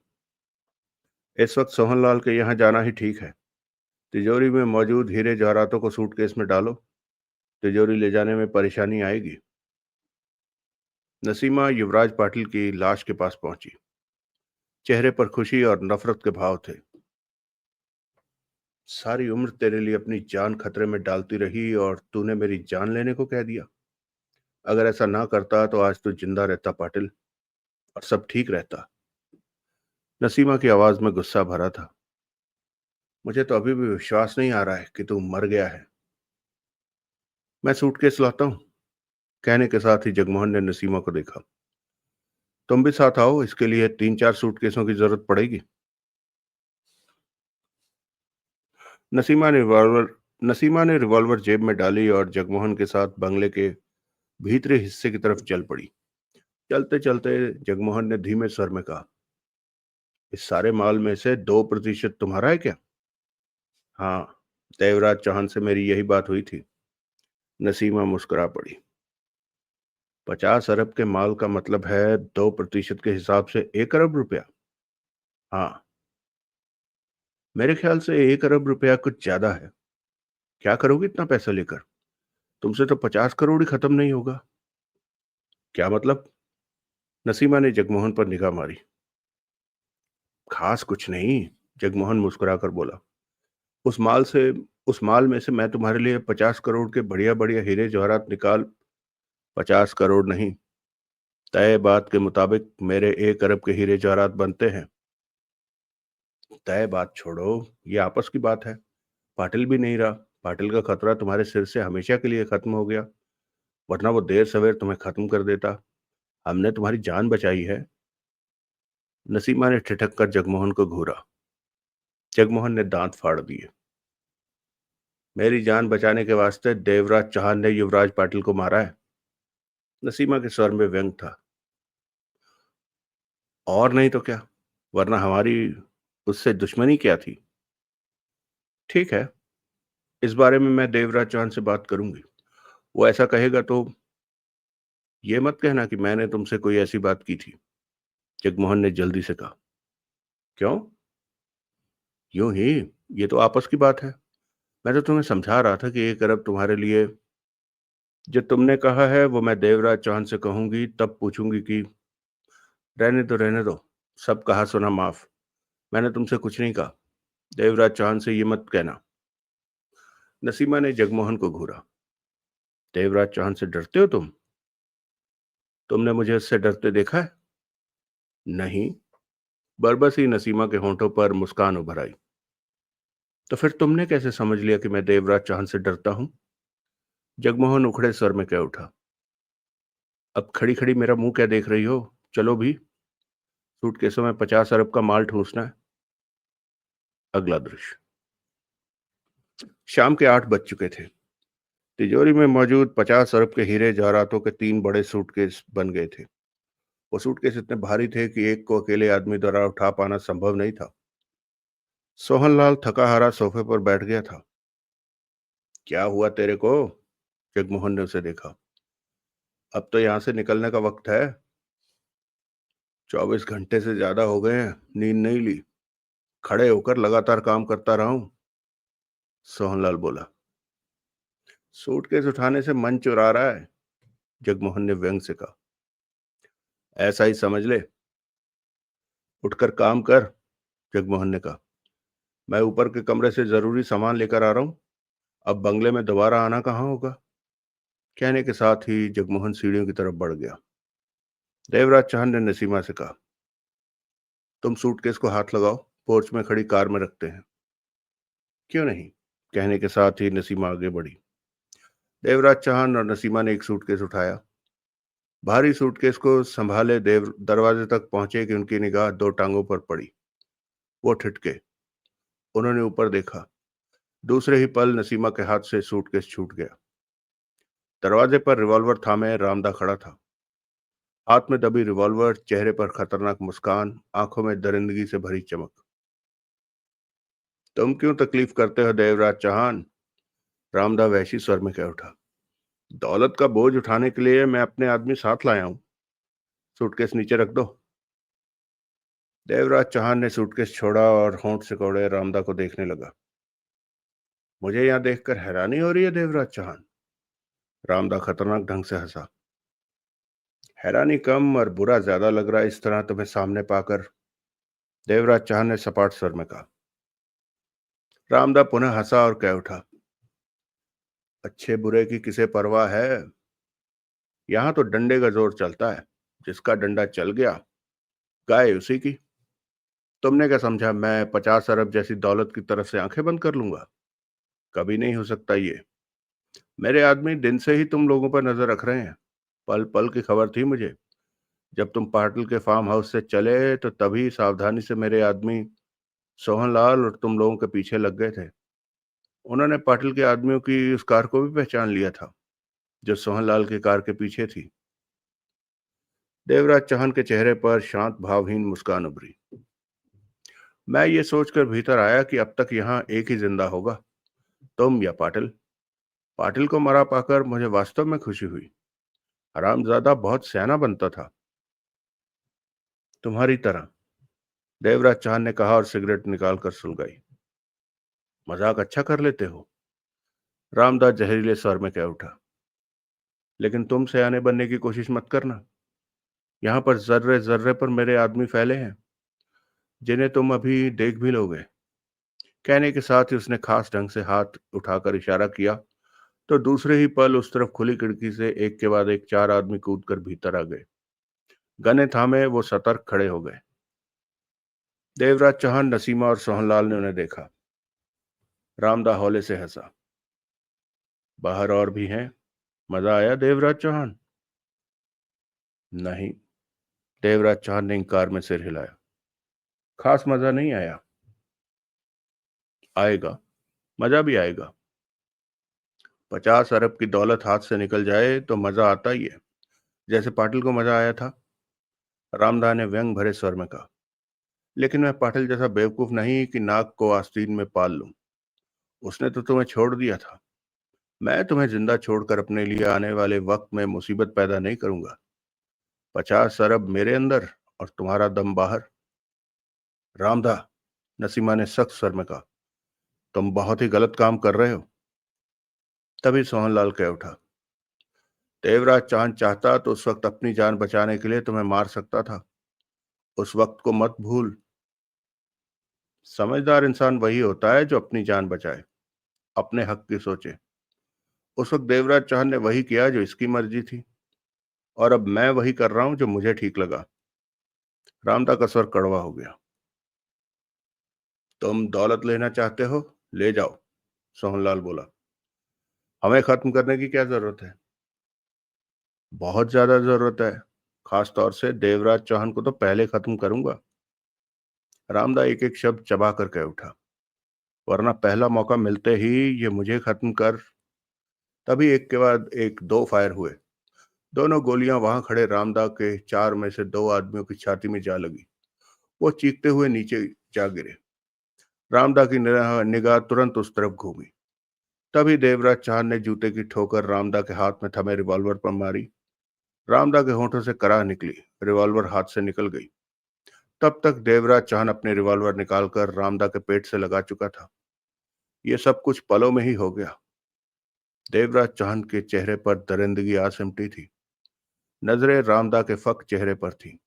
Speaker 1: इस वक्त सोहनलाल के यहाँ जाना ही ठीक है। तिजोरी में मौजूद हीरे जवाहरातों को सूटकेस में डालो। तिजोरी ले जाने में परेशानी आएगी। नसीमा युवराज पाटिल की लाश के पास पहुंची। चेहरे पर खुशी और नफरत के भाव थे। सारी उम्र तेरे लिए अपनी जान खतरे में डालती रही और तूने मेरी जान लेने को कह दिया। अगर ऐसा ना करता तो आज तू जिंदा रहता पाटिल, और सब ठीक रहता। नसीमा की आवाज में गुस्सा भरा था। मुझे तो अभी भी विश्वास नहीं आ रहा है कि तू मर गया है। मैं सूटकेस लाता हूं, कहने के साथ ही जगमोहन ने नसीमा को देखा। तुम भी साथ आओ, इसके लिए 3-4 सूटकेसों की जरूरत पड़ेगी। नसीमा ने रिवॉल्वर नसीमा ने रिवॉल्वर जेब में डाली और जगमोहन के साथ बंगले के भीतरी हिस्से की तरफ चल पड़ी। चलते चलते जगमोहन ने धीमे स्वर में कहा, इस सारे माल में से 2% तुम्हारा है क्या? हाँ, देवराज चौहान से मेरी यही बात हुई थी। नसीमा मुस्कुरा पड़ी। 50 अरब के माल का मतलब है 2% के हिसाब से 1 अरब रुपया। हाँ, मेरे ख्याल से 1 अरब रुपया कुछ ज्यादा है। क्या करोगे इतना पैसा लेकर? तुमसे तो 50 करोड़ ही खत्म नहीं होगा। क्या मतलब? नसीमा ने जगमोहन पर निगाह मारी। खास कुछ नहीं, जगमोहन मुस्कुराकर बोला। उस माल से उस माल में से मैं तुम्हारे लिए 50 करोड़ के बढ़िया बढ़िया हीरे जवाहरात निकाल। 50 करोड़ नहीं, तय बात के मुताबिक मेरे 1 अरब के हीरे जवाहरात बनते हैं। तय बात छोड़ो, ये आपस की बात है। पाटिल भी नहीं रहा। पाटिल का खतरा तुम्हारे सिर से हमेशा के लिए खत्म हो गया, वरना वो देर सवेर तुम्हें खत्म कर देता। हमने तुम्हारी जान बचाई है। नसीमा ने ठिठक कर जगमोहन को घूरा। जगमोहन ने दांत फाड़ दिए। मेरी जान बचाने के वास्ते देवराज चौहान ने युवराज पाटिल को मारा है। नसीमा के स्वर में व्यंग था। और नहीं तो क्या, वरना हमारी उससे दुश्मनी क्या थी? ठीक है, इस बारे में मैं देवराज चौहान से बात करूंगी। वो ऐसा कहेगा तो ये मत कहना कि मैंने तुमसे कोई ऐसी बात की थी। जगमोहन ने जल्दी से कहा। क्यों? यूं ही, ये तो आपस की बात है। मैं तो तुम्हें समझा रहा था कि 1 अरब तुम्हारे लिए। जो तुमने कहा है वो मैं देवराज चौहान से कहूंगी, तब पूछूंगी कि। रहने दो, रहने दो। सब कहा सुना माफ। मैंने तुमसे कुछ नहीं कहा। देवराज चौहान से ये मत कहना। नसीमा ने जगमोहन को घूरा। देवराज चौहान से डरते हो तुम? तुमने मुझे उससे डरते देखा है? नहीं। बरबस ही नसीमा के होंठों पर मुस्कान उभर आई। तो फिर तुमने कैसे समझ लिया कि मैं देवराज चौहान से डरता हूं? जगमोहन उखड़े स्वर में कह उठा। अब खड़ी खड़ी मेरा मुंह क्या देख रही हो? चलो भी। सूटकेसों में 50 अरब का माल ठूंसना है। अगला दृश्य। शाम के 8 बज चुके थे। तिजोरी में मौजूद 50 अरब के हीरे जवाहरातों के 3 बड़े सूटकेस बन गए थे। वो सूटकेस इतने भारी थे कि एक को अकेले आदमी द्वारा उठा पाना संभव नहीं था। सोहनलाल थका हारा सोफे पर बैठ गया था। क्या हुआ तेरे को? जगमोहन ने उसे देखा। अब तो यहां से निकलने का वक्त है। 24 घंटे से ज्यादा हो गए हैं, नींद नहीं ली। खड़े होकर लगातार काम करता रहा हूं। सोहनलाल बोला। सूटकेस उठाने से मन चुरा रहा है, जगमोहन ने व्यंग से कहा। ऐसा ही समझ ले। उठकर काम कर, जगमोहन ने कहा। मैं ऊपर के कमरे से जरूरी सामान लेकर आ रहा हूं। अब बंगले में दोबारा आना कहाँ होगा? कहने के साथ ही जगमोहन सीढ़ियों की तरफ बढ़ गया। देवराज चौहान ने नसीमा से कहा, तुम सूटकेस को हाथ लगाओ, पोर्च में खड़ी कार में रखते हैं। क्यों नहीं? कहने के साथ ही नसीमा आगे बढ़ी। देवराज चौहान और नसीमा ने एक सूटकेस उठाया। भारी सूटकेस को संभाले देव दरवाजे तक पहुंचे कि उनकी निगाह 2 टांगों पर पड़ी। वो ठिठके। उन्होंने ऊपर देखा। दूसरे ही पल नसीमा के हाथ से सूटकेस छूट गया। दरवाजे पर रिवॉल्वर थामे रामदा खड़ा था। हाथ में दबी रिवॉल्वर, चेहरे पर खतरनाक मुस्कान, आंखों में दरिंदगी से भरी चमक। तुम क्यों तकलीफ करते हो देवराज चौहान? रामदा वहशी स्वर में कह उठा। दौलत का बोझ उठाने के लिए मैं अपने आदमी साथ लाया हूं। सूटकेस नीचे रख दो। देवराज चौहान ने सूटकेस छोड़ा और होंठ सिकोड़े रामदा को देखने लगा। मुझे यहाँ देखकर हैरानी हो रही है देवराज चौहान। रामदा खतरनाक ढंग से हंसा। हैरानी कम और बुरा ज्यादा लग रहा है इस तरह तुम्हें सामने पाकर, देवराज चौहान ने सपाट स्वर में कहा। रामदा पुनः हंसा और कह उठा। अच्छे बुरे की किसे परवाह है? यहाँ तो डंडे का जोर चलता है। जिसका डंडा चल गया, गाय उसी की। तुमने क्या समझा मैं 50 अरब जैसी दौलत की तरफ से आंखें बंद कर लूंगा? कभी नहीं हो सकता ये। मेरे आदमी दिन से ही तुम लोगों पर नजर रख रहे हैं। पल पल की खबर थी मुझे। जब तुम पाटिल के फार्म हाउस से चले तो तभी सावधानी से मेरे आदमी सोहनलाल और तुम लोगों के पीछे लग गए थे। उन्होंने पाटिल के आदमियों की उस कार को भी पहचान लिया था जो सोहनलाल की कार के पीछे थी। देवराज चौहान के चेहरे पर शांत भावहीन मुस्कान उभरी। मैं ये सोचकर भीतर आया कि अब तक यहाँ एक ही जिंदा होगा, तुम या पाटिल। पाटिल को मरा पाकर मुझे वास्तव में खुशी हुई। हरामजादा बहुत सयाना बनता था, तुम्हारी तरह, देवराज चौहान ने कहा और सिगरेट निकालकर सुलगाई। मजाक अच्छा कर लेते हो, रामदास जहरीले स्वर में कह उठा। लेकिन तुम सयाने बनने की कोशिश मत करना। यहाँ पर जर्रे जर्रे पर मेरे आदमी फैले हैं, जिन्हें तुम अभी देख भी लोगे। कहने के साथ ही उसने खास ढंग से हाथ उठाकर इशारा किया तो दूसरे ही पल उस तरफ खुली खिड़की से एक के बाद एक 4 आदमी कूदकर भीतर आ गए। गने थामे वो सतर्क खड़े हो गए। देवराज चौहान, नसीमा और सोहनलाल ने उन्हें देखा। रामदा हौले से हंसा। बाहर और भी हैं? मजा आया देवराज चौहान? नहीं, देवराज चौहान ने इंकार में सिर हिलाया। खास मजा नहीं आया। आएगा, मजा भी आएगा। 50 अरब की दौलत हाथ से निकल जाए तो मजा आता ही है, जैसे पाटिल को मजा आया था, रामदा ने व्यंग भरे स्वर में कहा। लेकिन मैं पाटिल जैसा बेवकूफ नहीं कि नाक को आस्तीन में पाल लूं। उसने तो तुम्हें छोड़ दिया था। मैं तुम्हें जिंदा छोड़कर अपने लिए आने वाले वक्त में मुसीबत पैदा नहीं करूंगा। 50 अरब मेरे अंदर और तुम्हारा दम बाहर। रामदा, नसीमा ने सख्त स्वर में कहा, तुम बहुत ही गलत काम कर रहे हो। तभी सोहनलाल कह उठा, देवराज चांद चाहता तो उस वक्त अपनी जान बचाने के लिए तुम्हें मार सकता था। उस वक्त को मत भूल। समझदार इंसान वही होता है जो अपनी जान बचाए, अपने हक की सोचे। उस वक्त देवराज चौहान ने वही किया जो इसकी मर्जी थी, और अब मैं वही कर रहा हूं जो मुझे ठीक लगा। रामदा का स्वर कड़वा हो गया। तुम दौलत लेना चाहते हो, ले जाओ, सोहनलाल बोला। हमें खत्म करने की क्या जरूरत है? बहुत ज्यादा जरूरत है। खास तौर से देवराज चौहान को तो पहले खत्म करूंगा। रामदा एक एक शब्द चबा कर कह उठा। वरना पहला मौका मिलते ही ये मुझे खत्म कर। तभी एक के बाद एक 2 फायर हुए। दोनों गोलियां वहां खड़े रामदा के 4 में से 2 आदमियों की छाती में जा लगी। वो चीखते हुए नीचे जा गिरे। रामदा की निगाह तुरंत उस तरफ घूमी। तभी देवराज चांद ने जूते की ठोकर रामदा के हाथ में थमे रिवॉल्वर पर मारी। रामदा के होंठों से कराह निकली। रिवॉल्वर हाथ से निकल गई। तब तक देवराज चांद अपने रिवॉल्वर निकालकर रामदा के पेट से लगा चुका था। ये सब कुछ पलों में ही हो गया। देवराज चांद के चेहरे पर दरिंदगी आ सिमटी थी। नजरें रामदा के फक चेहरे पर थी।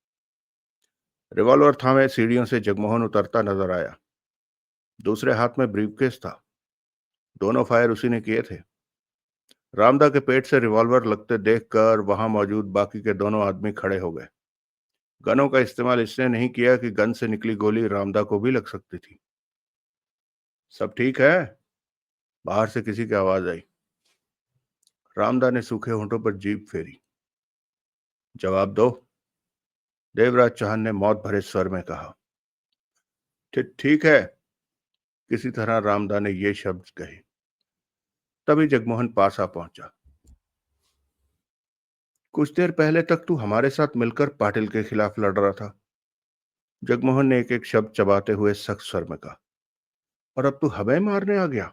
Speaker 1: रिवॉल्वर थामे सीढ़ियों से जगमोहन उतरता नजर आया। दूसरे हाथ में ब्रीफकेस था। दोनों फायर उसी ने किए थे। रामदा के पेट से रिवॉल्वर लगते देखकर वहां मौजूद बाकी के दोनों आदमी खड़े हो गए। गनों का इस्तेमाल इसने नहीं किया कि गन से निकली गोली रामदा को भी लग सकती थी। सब ठीक है? बाहर से किसी की आवाज आई। रामदा ने सूखे होंठों पर जीभ फेरी। जवाब दो, देवराज चौहान ने मौत भरे स्वर में कहा। ठीक है, किसी तरह रामदा ने ये शब्द कहे। तभी जगमोहन पास आ पहुंचा। कुछ देर पहले तक तू हमारे साथ मिलकर पाटिल के खिलाफ लड़ रहा था, जगमोहन ने एक एक शब्द चबाते हुए सख्त स्वर में कहा। और अब तू हमें मारने आ गया?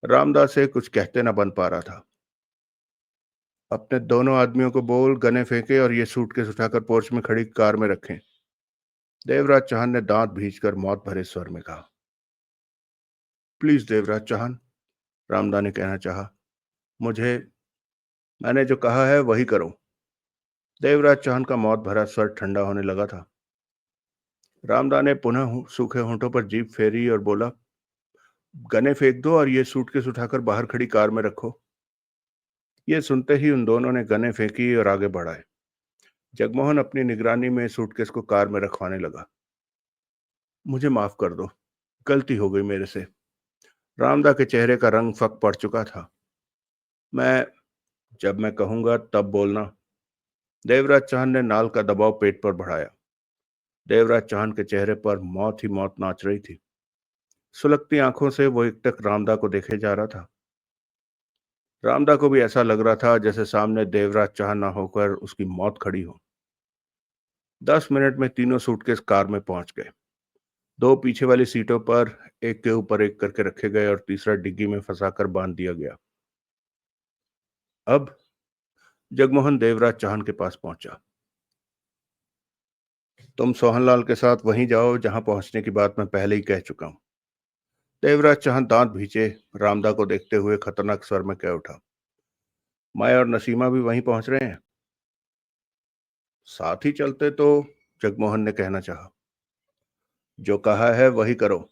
Speaker 1: रामदास से कुछ कहते न बन पा रहा था। अपने दोनों आदमियों को बोल गने फेंके और ये सूटकेस उठाकर पोर्च में खड़ी कार में रखें। देवराज चौहान ने दांत भींचकर मौत भरे स्वर में कहा। प्लीज देवराज चौहान, रामदा ने कहना चाहा। मुझे, मैंने जो कहा है वही करो। देवराज चौहान का मौत भरा स्वर ठंडा होने लगा था। रामदा ने पुनः सूखे होंठों पर जीभ फेरी और बोला, गने फेंक दो और ये सूटकेस उठाकर बाहर खड़ी कार में रखो। ये सुनते ही उन दोनों ने गने फेंकी और आगे बढ़ाए। जगमोहन अपनी निगरानी में सूटकेस को कार में रखवाने लगा। मुझे माफ कर दो, गलती हो गई मेरे से। रामदा के चेहरे का रंग फक पड़ चुका था। मैं, जब मैं कहूंगा तब बोलना, देवराज चौहान ने नाल का दबाव पेट पर बढ़ाया। देवराज चौहान के चेहरे पर मौत ही मौत नाच रही थी। सुलगती आंखों से वो एकटक रामदा को देखे जा रहा था। रामदा को भी ऐसा लग रहा था जैसे सामने देवराज चौहान ना होकर उसकी मौत खड़ी हो। 10 मिनट में तीनों सूटकेस कार में पहुंच गए। दो पीछे वाली सीटों पर एक के ऊपर एक करके रखे गए और तीसरा डिग्गी में फंसाकर बांध दिया गया। अब जगमोहन देवराज चौहान के पास पहुंचा। तुम सोहनलाल के साथ वहीं जाओ जहां पहुंचने की बात मैं पहले ही कह चुका हूं। देवराज चौहान दांत भींचे रामदा को देखते हुए खतरनाक स्वर में कह उठा। मैं और नसीमा भी वहीं पहुंच रहे हैं। साथ ही चलते तो, जगमोहन ने कहना चाहा। जो कहा है वही करो।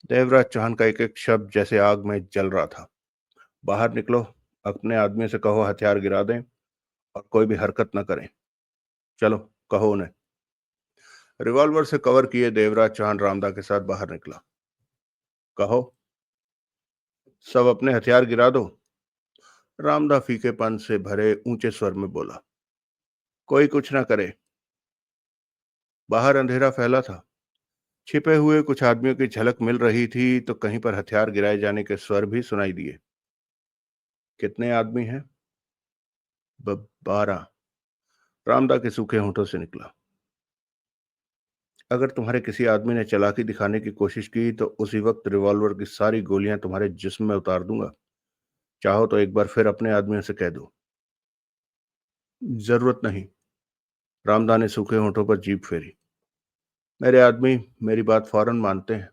Speaker 1: देवराज चौहान का एक एक शब्द जैसे आग में जल रहा था। बाहर निकलो, अपने आदमी से कहो हथियार गिरा दें और कोई भी हरकत न करें। चलो, कहो उन्हें। रिवॉल्वर से कवर किए देवराज चौहान रामदा के साथ बाहर निकला। कहो, सब अपने हथियार गिरा दो। रामदा फीकेपन से भरे ऊंचे स्वर में बोला। कोई कुछ ना करे। बाहर अंधेरा फैला था। छिपे हुए कुछ आदमियों की झलक मिल रही थी तो कहीं पर हथियार गिराए जाने के स्वर भी सुनाई दिए। कितने आदमी हैं? 12। रामदा के सूखे होंठों से निकला। अगर तुम्हारे किसी आदमी ने चालाकी दिखाने की कोशिश की तो उसी वक्त रिवॉल्वर की सारी गोलियां तुम्हारे जिस्म में उतार दूंगा। चाहो तो एक बार फिर अपने आदमियों से कह दो। जरूरत नहीं। रामदा ने सूखे होंठों पर जीभ फेरी। मेरे आदमी मेरी बात फौरन मानते हैं।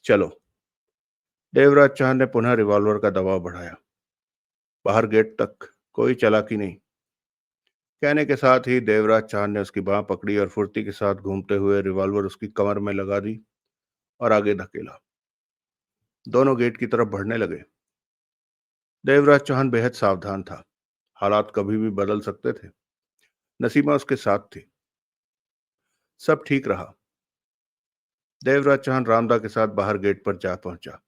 Speaker 1: चलो। देवराज चौहान ने पुनः रिवॉल्वर का दबाव बढ़ाया। बाहर गेट तक कोई चालाकी नहीं। कहने के साथ ही देवराज चौहान ने उसकी बांह पकड़ी और फुर्ती के साथ घूमते हुए रिवॉल्वर उसकी कमर में लगा दी और आगे धकेला। दोनों गेट की तरफ बढ़ने लगे। देवराज चौहान बेहद सावधान था। हालात कभी भी बदल सकते थे। नसीमा उसके साथ थी। सब ठीक रहा। देवराज चौहान रामदा के साथ बाहर गेट पर जा पहुंचा।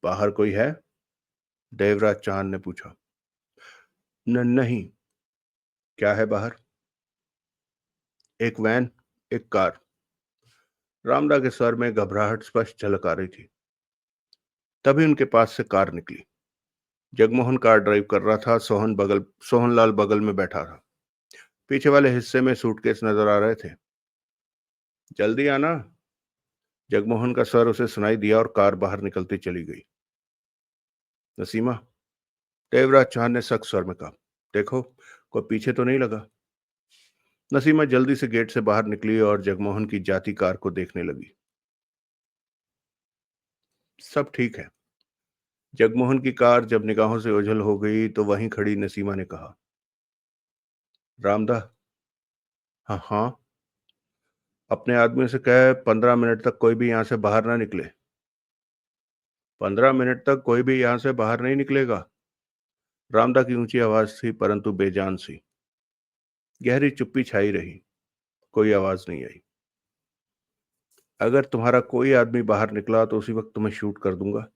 Speaker 1: बाहर कोई है? देवराज चौहान ने पूछा। नहीं। क्या है बाहर? एक वैन, एक कार। रामदा के स्वर में घबराहट स्पष्ट झलक आ रही थी। तभी उनके पास से कार निकली। जगमोहन कार ड्राइव कर रहा था। सोहनलाल बगल में बैठा था। पीछे वाले हिस्से में सूटकेस नजर आ रहे थे। जल्दी आना। जगमोहन का स्वर उसे सुनाई दिया और कार बाहर निकलती चली गई। नसीमा, देवराज चौहान ने सख्त स्वर में कहा। देखो, कोई पीछे तो नहीं लगा। नसीमा जल्दी से गेट से बाहर निकली और जगमोहन की जाती कार को देखने लगी। सब ठीक है। जगमोहन की कार जब निगाहों से ओझल हो गई तो वहीं खड़ी नसीमा ने कहा। रामदा। हाँ हाँ। अपने आदमी से कहे 15 मिनट तक कोई भी यहां से बाहर ना निकले। 15 मिनट तक कोई भी यहां से बाहर नहीं निकलेगा। रामदा की ऊंची आवाज थी परंतु बेजान सी। गहरी चुप्पी छाई रही। कोई आवाज नहीं आई। अगर तुम्हारा कोई आदमी बाहर निकला तो उसी वक्त तुम्हें शूट कर दूंगा।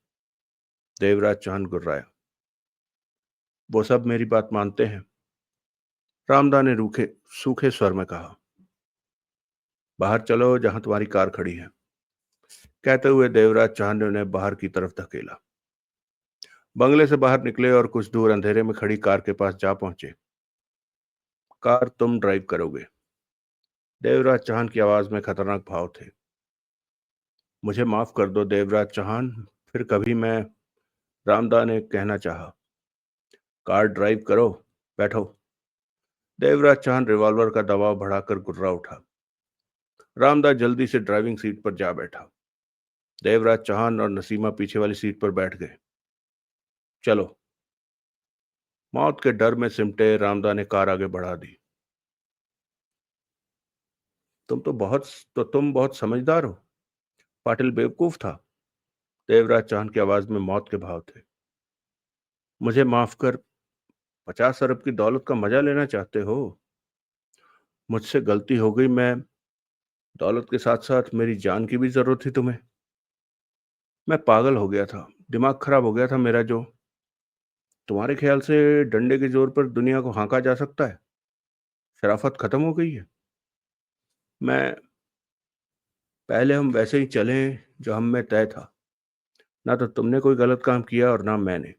Speaker 1: देवराज चौहान गुर्राया। वो सब मेरी बात मानते हैं। रामदा ने रूखे सूखे स्वर में कहा। बाहर चलो जहां तुम्हारी कार खड़ी है। कहते हुए देवराज चौहान ने उन्हें बाहर की तरफ धकेला। बंगले से बाहर निकले और कुछ दूर अंधेरे में खड़ी कार के पास जा पहुंचे। कार तुम ड्राइव करोगे। देवराज चौहान की आवाज में खतरनाक भाव थे। मुझे माफ कर दो देवराज चौहान, फिर कभी मैं। रामदा ने कहना चाहा। कार ड्राइव करो। बैठो। देवराज चौहान रिवॉल्वर का दबाव बढ़ाकर गुर्रा उठा। रामदा जल्दी से ड्राइविंग सीट पर जा बैठा। देवराज चौहान और नसीमा पीछे वाली सीट पर बैठ गए। चलो। मौत के डर में सिमटे रामदा ने कार आगे बढ़ा दी। तुम बहुत समझदार हो। पाटिल बेवकूफ था। देवराज चौहान की आवाज में मौत के भाव थे। मुझे माफ कर। 50 अरब की दौलत का मजा लेना चाहते हो? मुझसे गलती हो गई। मैं दौलत के साथ साथ मेरी जान की भी जरूरत थी तुम्हें। मैं पागल हो गया था। दिमाग खराब हो गया था मेरा जो। तुम्हारे ख्याल से डंडे के जोर पर दुनिया को हाँका जा सकता है? शराफत खत्म हो गई है? मैं पहले हम वैसे ही चलें जो हम में तय था। ना तो तुमने कोई गलत काम किया और ना मैंने।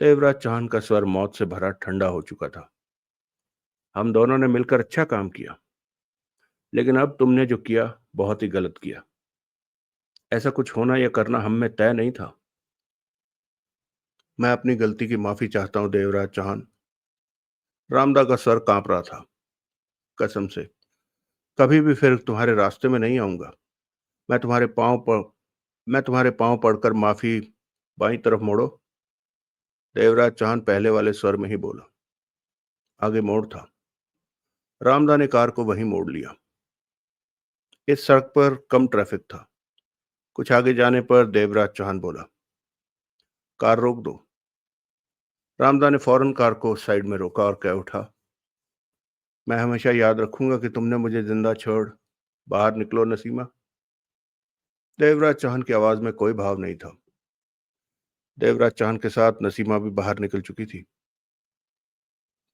Speaker 1: देवराज चौहान का स्वर मौत से भरा ठंडा हो चुका था। हम दोनों ने मिलकर अच्छा काम किया, लेकिन अब तुमने जो किया बहुत ही गलत किया। ऐसा कुछ होना या करना हम में तय नहीं था। मैं अपनी गलती की माफी चाहता हूं देवराज चौहान। रामदा का सर कांप रहा था। कसम से कभी भी फिर तुम्हारे रास्ते में नहीं आऊंगा। मैं तुम्हारे पांव पर मैं तुम्हारे पांव पड़कर माफी। बाईं तरफ मोड़ो। देवराज चौहान पहले वाले स्वर में ही बोला। आगे मोड़ था। रामदा ने कार को वहीं मोड़ लिया। इस सड़क पर कम ट्रैफिक था। कुछ आगे जाने पर देवराज चौहान बोला, कार रोक दो। रामदा ने फौरन कार को साइड में रोका और कह उठा, मैं हमेशा याद रखूंगा कि तुमने मुझे जिंदा छोड़। बाहर निकलो नसीमा। देवराज चौहान की आवाज में कोई भाव नहीं था। देवराज चौहान के साथ नसीमा भी बाहर निकल चुकी थी।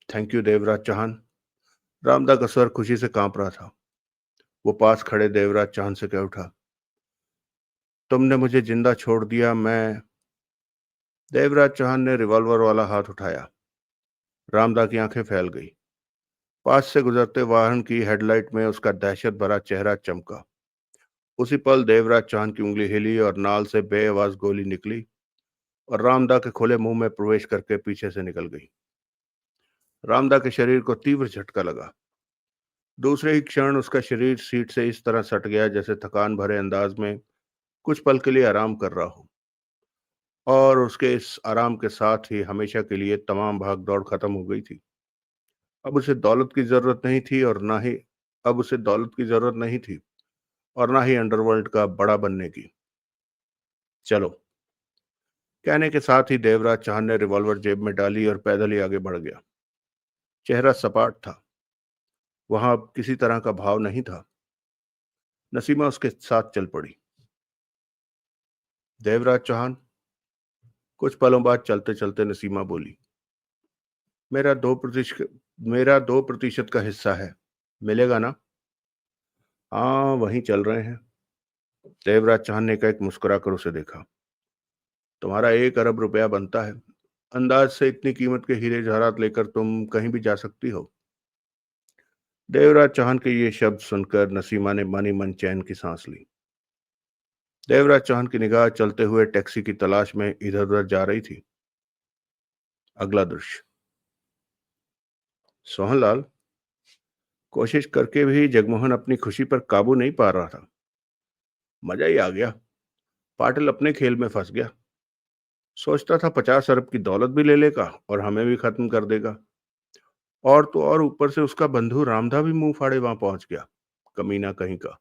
Speaker 1: Thank you Devraj Chauhan. रामदा का स्वर खुशी से कांप रहा था। वो पास खड़े देवराज चौहान से कह उठा, तुमने मुझे जिंदा छोड़ दिया। मैं देवराज चौहान ने रिवॉल्वर वाला हाथ उठाया। रामदा की आंखें फैल गई। पास से गुजरते वाहन की हेडलाइट में उसका दहशत भरा चेहरा चमका। उसी पल देवराज चौहान की उंगली हिली और नाल से बेआवाज गोली निकली और रामदा के खुले मुंह में प्रवेश करके पीछे से निकल गई। रामदा के शरीर को तीव्र झटका लगा। दूसरे ही क्षण उसका शरीर सीट से इस तरह सट गया जैसे थकान भरे अंदाज में कुछ पल के लिए आराम कर रहा हो। और उसके इस आराम के साथ ही हमेशा के लिए तमाम भाग दौड़ खत्म हो गई थी। अब उसे दौलत की जरूरत नहीं थी और ना ही अब उसे दौलत की जरूरत नहीं थी और ना ही अंडरवर्ल्ड का बड़ा बनने की। चलो, कहने के साथ ही देवराज चौहान ने रिवॉल्वर जेब में डाली और पैदल ही आगे बढ़ गया। चेहरा सपाट था। वहां अब किसी तरह का भाव नहीं था। नसीमा उसके साथ चल पड़ी। देवराज चौहान। कुछ पलों बाद चलते चलते नसीमा बोली, मेरा 2% का हिस्सा है। मिलेगा ना? हाँ, वहीं चल रहे हैं। देवराज चौहान ने एकाएक मुस्कुराकर उसे देखा। तुम्हारा 1 अरब रुपया बनता है। अंदाज से इतनी कीमत के हीरे जवाहरात लेकर तुम कहीं भी जा सकती हो। देवराज चौहान के ये शब्द सुनकर नसीमा ने मन ही मन चैन की सांस ली। देवराज चौहान की निगाह चलते हुए टैक्सी की तलाश में इधर उधर जा रही थी। अगला दृश्य। सोहनलाल। कोशिश करके भी जगमोहन अपनी खुशी पर काबू नहीं पा रहा था। मजा ही आ गया। पाटिल अपने खेल में फंस गया। सोचता था 50 अरब की दौलत भी ले लेगा और हमें भी खत्म कर देगा। और तो और ऊपर से उसका बंधु रामधा भी मुंह फाड़े वहां पहुंच गया। कमीना कहीं का।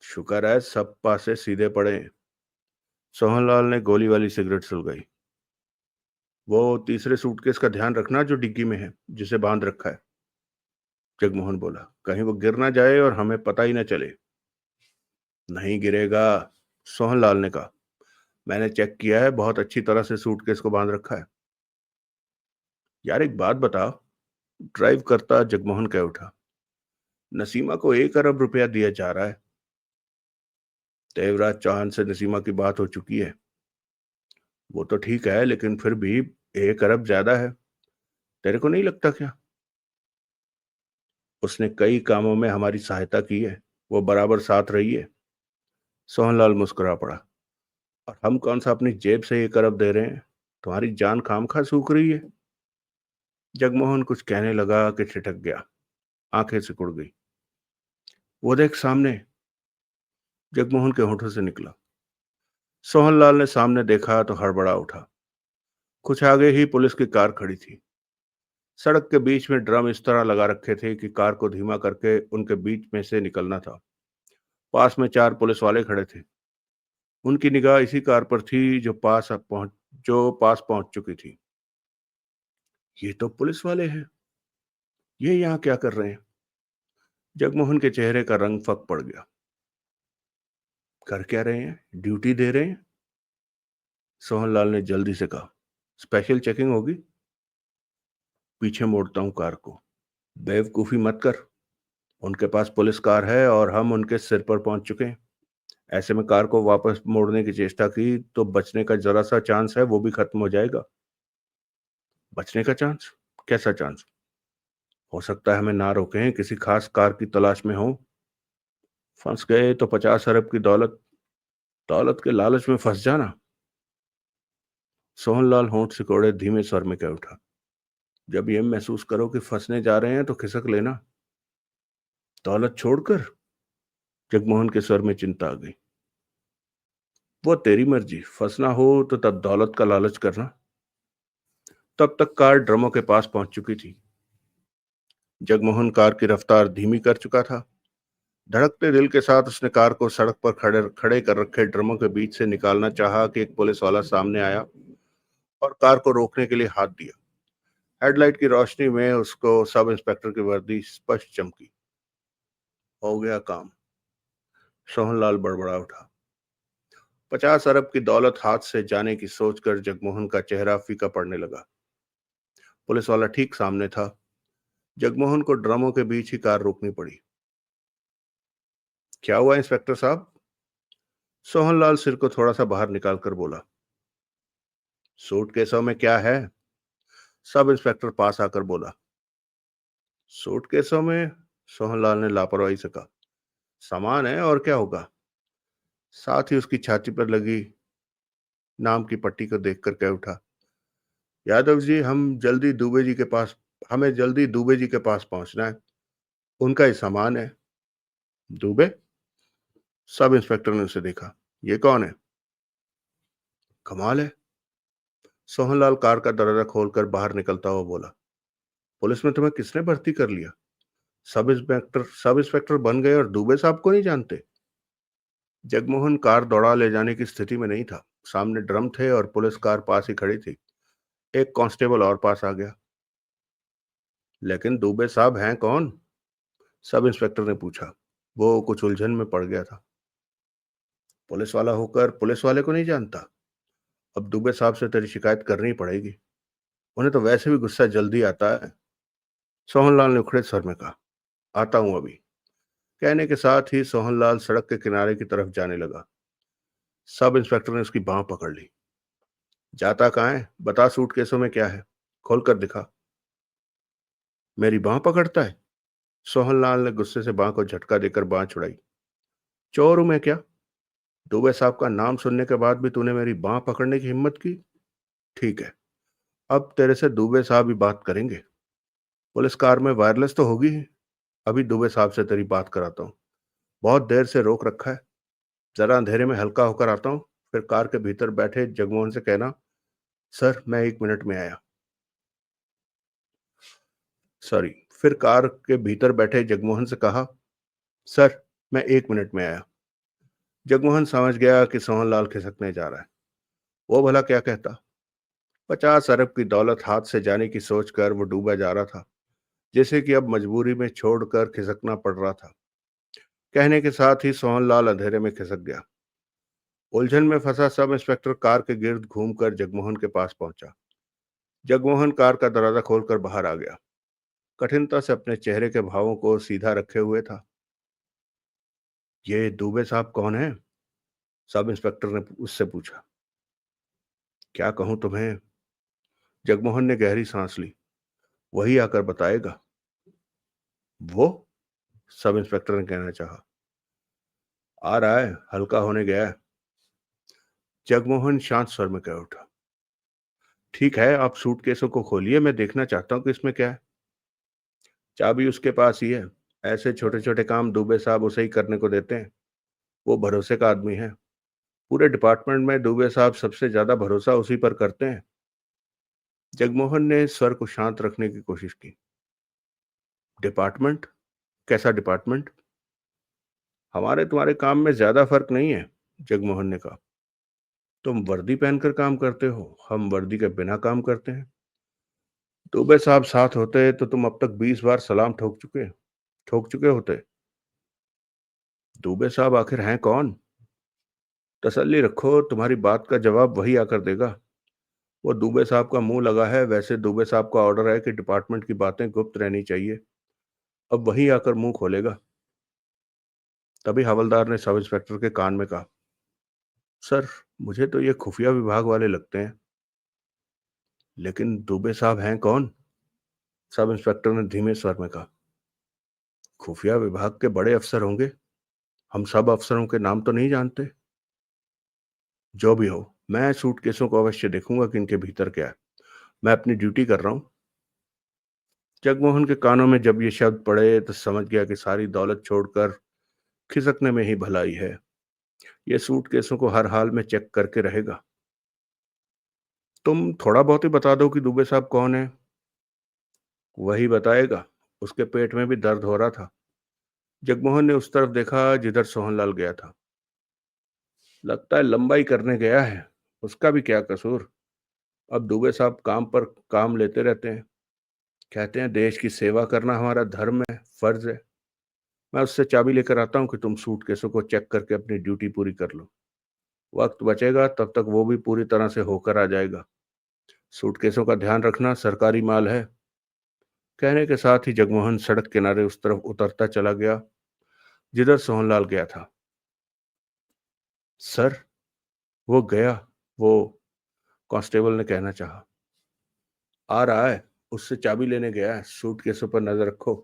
Speaker 1: शुक्र है सब पासे सीधे पड़े हैं। सोहनलाल ने गोली वाली सिगरेट सुलगाई। वो तीसरे सूटकेस का ध्यान रखना जो डिग्गी में है, जिसे बांध रखा है। जगमोहन बोला, कहीं वो गिर ना जाए और हमें पता ही ना चले। नहीं गिरेगा, सोहनलाल ने कहा। मैंने चेक किया है, बहुत अच्छी तरह से सूटकेस को बांध रखा है। यार एक बात बता। ड्राइव करता जगमोहन कह उठा, नसीमा को 1 अरब रुपया दिया जा रहा है। देवराज चौहान से नसीमा की बात हो चुकी है। वो तो ठीक है, लेकिन फिर भी 1 अरब ज्यादा है। तेरे को नहीं लगता क्या? उसने कई कामों में हमारी सहायता की है। वो बराबर साथ रही है। सोहनलाल मुस्कुरा पड़ा। और हम कौन सा अपनी जेब से 1 अरब दे रहे हैं? तुम्हारी जान खामखा सूख रही है। जगमोहन कुछ कहने लगा कि ठिठक गया। आंखें सिकुड़ गई। वो देख सामने। जगमोहन के होठों से निकला। सोहनलाल ने सामने देखा तो हड़बड़ा उठा। कुछ आगे ही पुलिस की कार खड़ी थी। सड़क के बीच में ड्रम इस तरह लगा रखे थे कि कार को धीमा करके उनके बीच में से निकलना था। पास में 4 पुलिस वाले खड़े थे। उनकी निगाह इसी कार पर थी जो पास पहुंच चुकी थी। ये तो पुलिस वाले हैं। ये यहाँ क्या कर रहे हैं? जगमोहन के चेहरे का रंग फक पड़ गया। कर क्या रहे हैं? ड्यूटी दे रहे हैं। सोहनलाल ने जल्दी से कहा। स्पेशल चेकिंग होगी। पीछे मोड़ता हूँ कार को। बेवकूफ़ी मत कर। उनके पास पुलिस कार है और हम उनके सिर पर पहुंच चुके हैं। ऐसे में कार को वापस मोड़ने की चेष्टा की तो बचने का जरा सा चांस है वो भी खत्म हो जाएगा। बचने का चांस? कैसा चांस? हो सकता है हमें ना रोकें, किसी खास कार की तलाश में हो। फंस गए तो 50 अरब की दौलत। दौलत के लालच में फंस जाना। सोहनलाल होंठ सिकोड़े धीमे स्वर में कह उठा। जब ये महसूस करो कि फंसने जा रहे हैं तो खिसक लेना। दौलत छोड़कर? जगमोहन के स्वर में चिंता आ गई। वो तेरी मर्जी, फंसना हो तो तब दौलत का लालच करना। तब तक कार ड्रमों के पास पहुंच चुकी थी। जगमोहन कार की रफ्तार धीमी कर चुका था। धड़कते दिल के साथ उसने कार को सड़क पर खड़े खड़े कर रखे ड्रमों के बीच से निकालना चाहा कि एक पुलिस वाला सामने आया और कार को रोकने के लिए हाथ दिया। हेडलाइट की रोशनी में उसको सब इंस्पेक्टर की वर्दी स्पष्ट चमकी। हो गया काम। सोहनलाल बड़बड़ा उठा। 50 अरब की दौलत हाथ से जाने की सोचकर जगमोहन का चेहरा फीका पड़ने लगा। पुलिस वाला ठीक सामने था। जगमोहन को ड्रमों के बीच ही कार रोकनी पड़ी। क्या हुआ इंस्पेक्टर साहब? सोहनलाल सिर को थोड़ा सा बाहर निकालकर बोला। सूटकेसों में क्या है? सब इंस्पेक्टर पास आकर बोला। सूटकेसों में? सोहनलाल ने लापरवाही से कहा। सामान है और क्या होगा? साथ ही उसकी छाती पर लगी नाम की पट्टी को देखकर कह उठा। यादव जी, हमें जल्दी दुबे जी के पास पहुंचना है। उनका ही सामान है। दुबे? सब इंस्पेक्टर ने उसे देखा। ये कौन है? कमाल है। सोहनलाल कार का दरवाजा खोलकर बाहर निकलता हुआ बोला। पुलिस में तुम्हें किसने भर्ती कर लिया? सब इंस्पेक्टर बन गए और दुबे साहब को नहीं जानते? जगमोहन कार दौड़ा ले जाने की स्थिति में नहीं था। सामने ड्रम थे और पुलिस कार पास ही खड़ी थी। एक कांस्टेबल और पास आ गया। लेकिन दुबे साहब हैं कौन? सब इंस्पेक्टर ने पूछा। वो कुछ उलझन में पड़ गया था। पुलिस वाला होकर पुलिस वाले को नहीं जानता? अब दुबे साहब से तेरी शिकायत करनी ही पड़ेगी। उन्हें तो वैसे भी गुस्सा जल्दी आता है। सोहनलाल ने उखड़े स्वर में कहा। आता हूं अभी। कहने के साथ ही सोहनलाल सड़क के किनारे की तरफ जाने लगा। सब इंस्पेक्टर ने उसकी बांह पकड़ ली। जाता कहाँ है? बता, सूटकेसों में क्या है? खोल कर दिखा। मेरी बांह पकड़ता है? सोहनलाल ने गुस्से से बांह को झटका देकर बांह छुड़ाई। चोर हूं मैं क्या? दुबे साहब का नाम सुनने के बाद भी तूने मेरी बांह पकड़ने की हिम्मत की? ठीक है, अब तेरे से दुबे साहब ही बात करेंगे। पुलिस कार में वायरलेस तो होगी ही। अभी दुबे साहब से तेरी बात कराता हूँ। बहुत देर से रोक रखा है। जरा अंधेरे में हल्का होकर आता हूँ। फिर कार के भीतर बैठे जगमोहन से कहना, सर मैं 1 मिनट में आया। सॉरी। फिर कार के भीतर बैठे जगमोहन से कहा, सर मैं 1 मिनट में आया। जगमोहन समझ गया कि सोहनलाल खिसकने जा रहा है। वो भला क्या कहता? 50 अरब की दौलत हाथ से जाने की सोचकर वो डूबा जा रहा था, जैसे कि अब मजबूरी में छोड़कर खिसकना पड़ रहा था। कहने के साथ ही सोहनलाल अंधेरे में खिसक गया। उलझन में फंसा सब इंस्पेक्टर कार के गिर्द घूमकर जगमोहन के पास पहुंचा। जगमोहन कार का दरवाजा खोलकर बाहर आ गया। कठिनता से अपने चेहरे के भावों को सीधा रखे हुए था। ये दुबे साहब कौन है? सब इंस्पेक्टर ने उससे पूछा। क्या कहूं तुम्हें? जगमोहन ने गहरी सांस ली। वही आकर बताएगा। वो? सब इंस्पेक्टर ने कहना चाहा। आ रहा है, हल्का होने गया है। जगमोहन शांत स्वर में कह उठा। ठीक है, आप सूटकेसों को खोलिए, मैं देखना चाहता हूँ कि इसमें क्या है। चाबी उसके पास ही है। ऐसे छोटे छोटे काम दुबे साहब उसे ही करने को देते हैं। वो भरोसे का आदमी है। पूरे डिपार्टमेंट में दुबे साहब सबसे ज्यादा भरोसा उसी पर करते हैं। जगमोहन ने स्वर को शांत रखने की कोशिश की। डिपार्टमेंट? कैसा डिपार्टमेंट? हमारे तुम्हारे काम में ज्यादा फर्क नहीं है। जगमोहन ने कहा। तुम वर्दी पहनकर काम करते हो, हम वर्दी के बिना काम करते हैं। दुबे साहब साथ होते तो तुम अब तक 20 बार सलाम ठोक चुके होते। दुबे साहब आखिर हैं कौन? तसल्ली रखो, तुम्हारी बात का जवाब वही आकर देगा। वो दुबे साहब का मुंह लगा है। वैसे दुबे साहब का ऑर्डर है कि डिपार्टमेंट की बातें गुप्त रहनी चाहिए। अब वही आकर मुंह खोलेगा। तभी हवलदार ने सब इंस्पेक्टर के कान में कहा, सर, मुझे तो ये खुफिया विभाग वाले लगते हैं, लेकिन दुबे साहब हैं कौन? सब इंस्पेक्टर ने धीमे स्वर में कहा, खुफिया विभाग के बड़े अफसर होंगे। हम सब अफसरों के नाम तो नहीं जानते। जो भी हो, मैं सूटकेसों को अवश्य देखूंगा कि इनके भीतर क्या है। मैं अपनी ड्यूटी कर रहा हूँ। जगमोहन के कानों में जब ये शब्द पड़े तो समझ गया कि सारी दौलत छोड़कर खिसकने में ही भलाई है। ये सूटकेसों को हर हाल में चेक करके रहेगा। तुम थोड़ा बहुत ही बता दो कि दुबे साहब कौन है। वही बताएगा। उसके पेट में भी दर्द हो रहा था। जगमोहन ने उस तरफ देखा जिधर सोहनलाल गया था। लगता है लंबाई करने गया है। उसका भी क्या कसूर। अब दुबे साहब काम पर काम लेते रहते हैं। कहते हैं देश की सेवा करना हमारा धर्म है, फर्ज है। मैं उससे चाबी लेकर आता हूँ कि तुम सूटकेसों को चेक करके अपनी ड्यूटी पूरी कर लो। वक्त बचेगा तब तक वो भी पूरी तरह से होकर आ जाएगा। सूटकेसों का ध्यान रखना, सरकारी माल है। कहने के साथ ही जगमोहन सड़क किनारे उस तरफ उतरता चला गया जिधर सोहनलाल गया था। सर, वो गया। वो कांस्टेबल ने कहना चाहा। आ रहा है। उससे चाबी लेने गया है। सूटकेसों पर नजर रखो।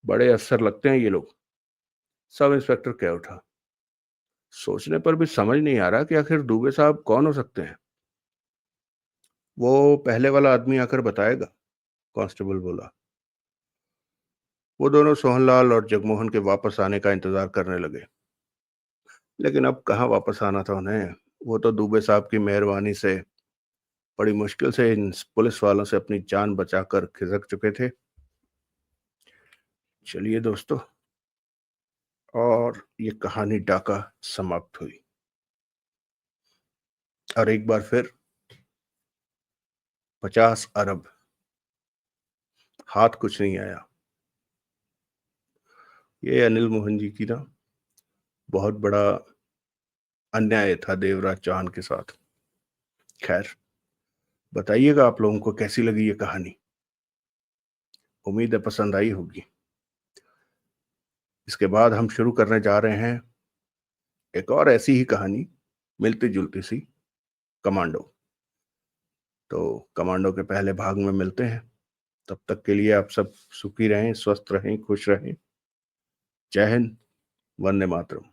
Speaker 1: बड़े अफसर लगते हैं ये लोग। सब इंस्पेक्टर कह उठा। सोचने पर भी समझ नहीं आ रहा कि आखिर दुबे साहब कौन हो सकते हैं। वो पहले वाला आदमी आकर बताएगा, कांस्टेबल बोला। वो दोनों सोहनलाल और जगमोहन के वापस आने का इंतजार करने लगे। लेकिन अब कहाँ वापस आना था उन्हें। वो तो दुबे साहब की मेहरबानी से बड़ी मुश्किल से इन पुलिस वालों से अपनी जान बचाकर खिसक चुके थे। चलिए दोस्तों, और ये कहानी डाका समाप्त हुई। और एक बार फिर 50 अरब, हाथ कुछ नहीं आया। ये अनिल मोहन जी की ना बहुत बड़ा अन्याय था देवराज चौहान के साथ। खैर, बताइएगा आप लोगों को कैसी लगी ये कहानी। उम्मीद है पसंद आई होगी। इसके बाद हम शुरू करने जा रहे हैं एक और ऐसी ही कहानी, मिलती जुलती सी, कमांडो। तो कमांडो के पहले भाग में मिलते हैं। तब तक के लिए आप सब सुखी रहें, स्वस्थ रहें, खुश रहें। जय हिंद, वंदे मातरम।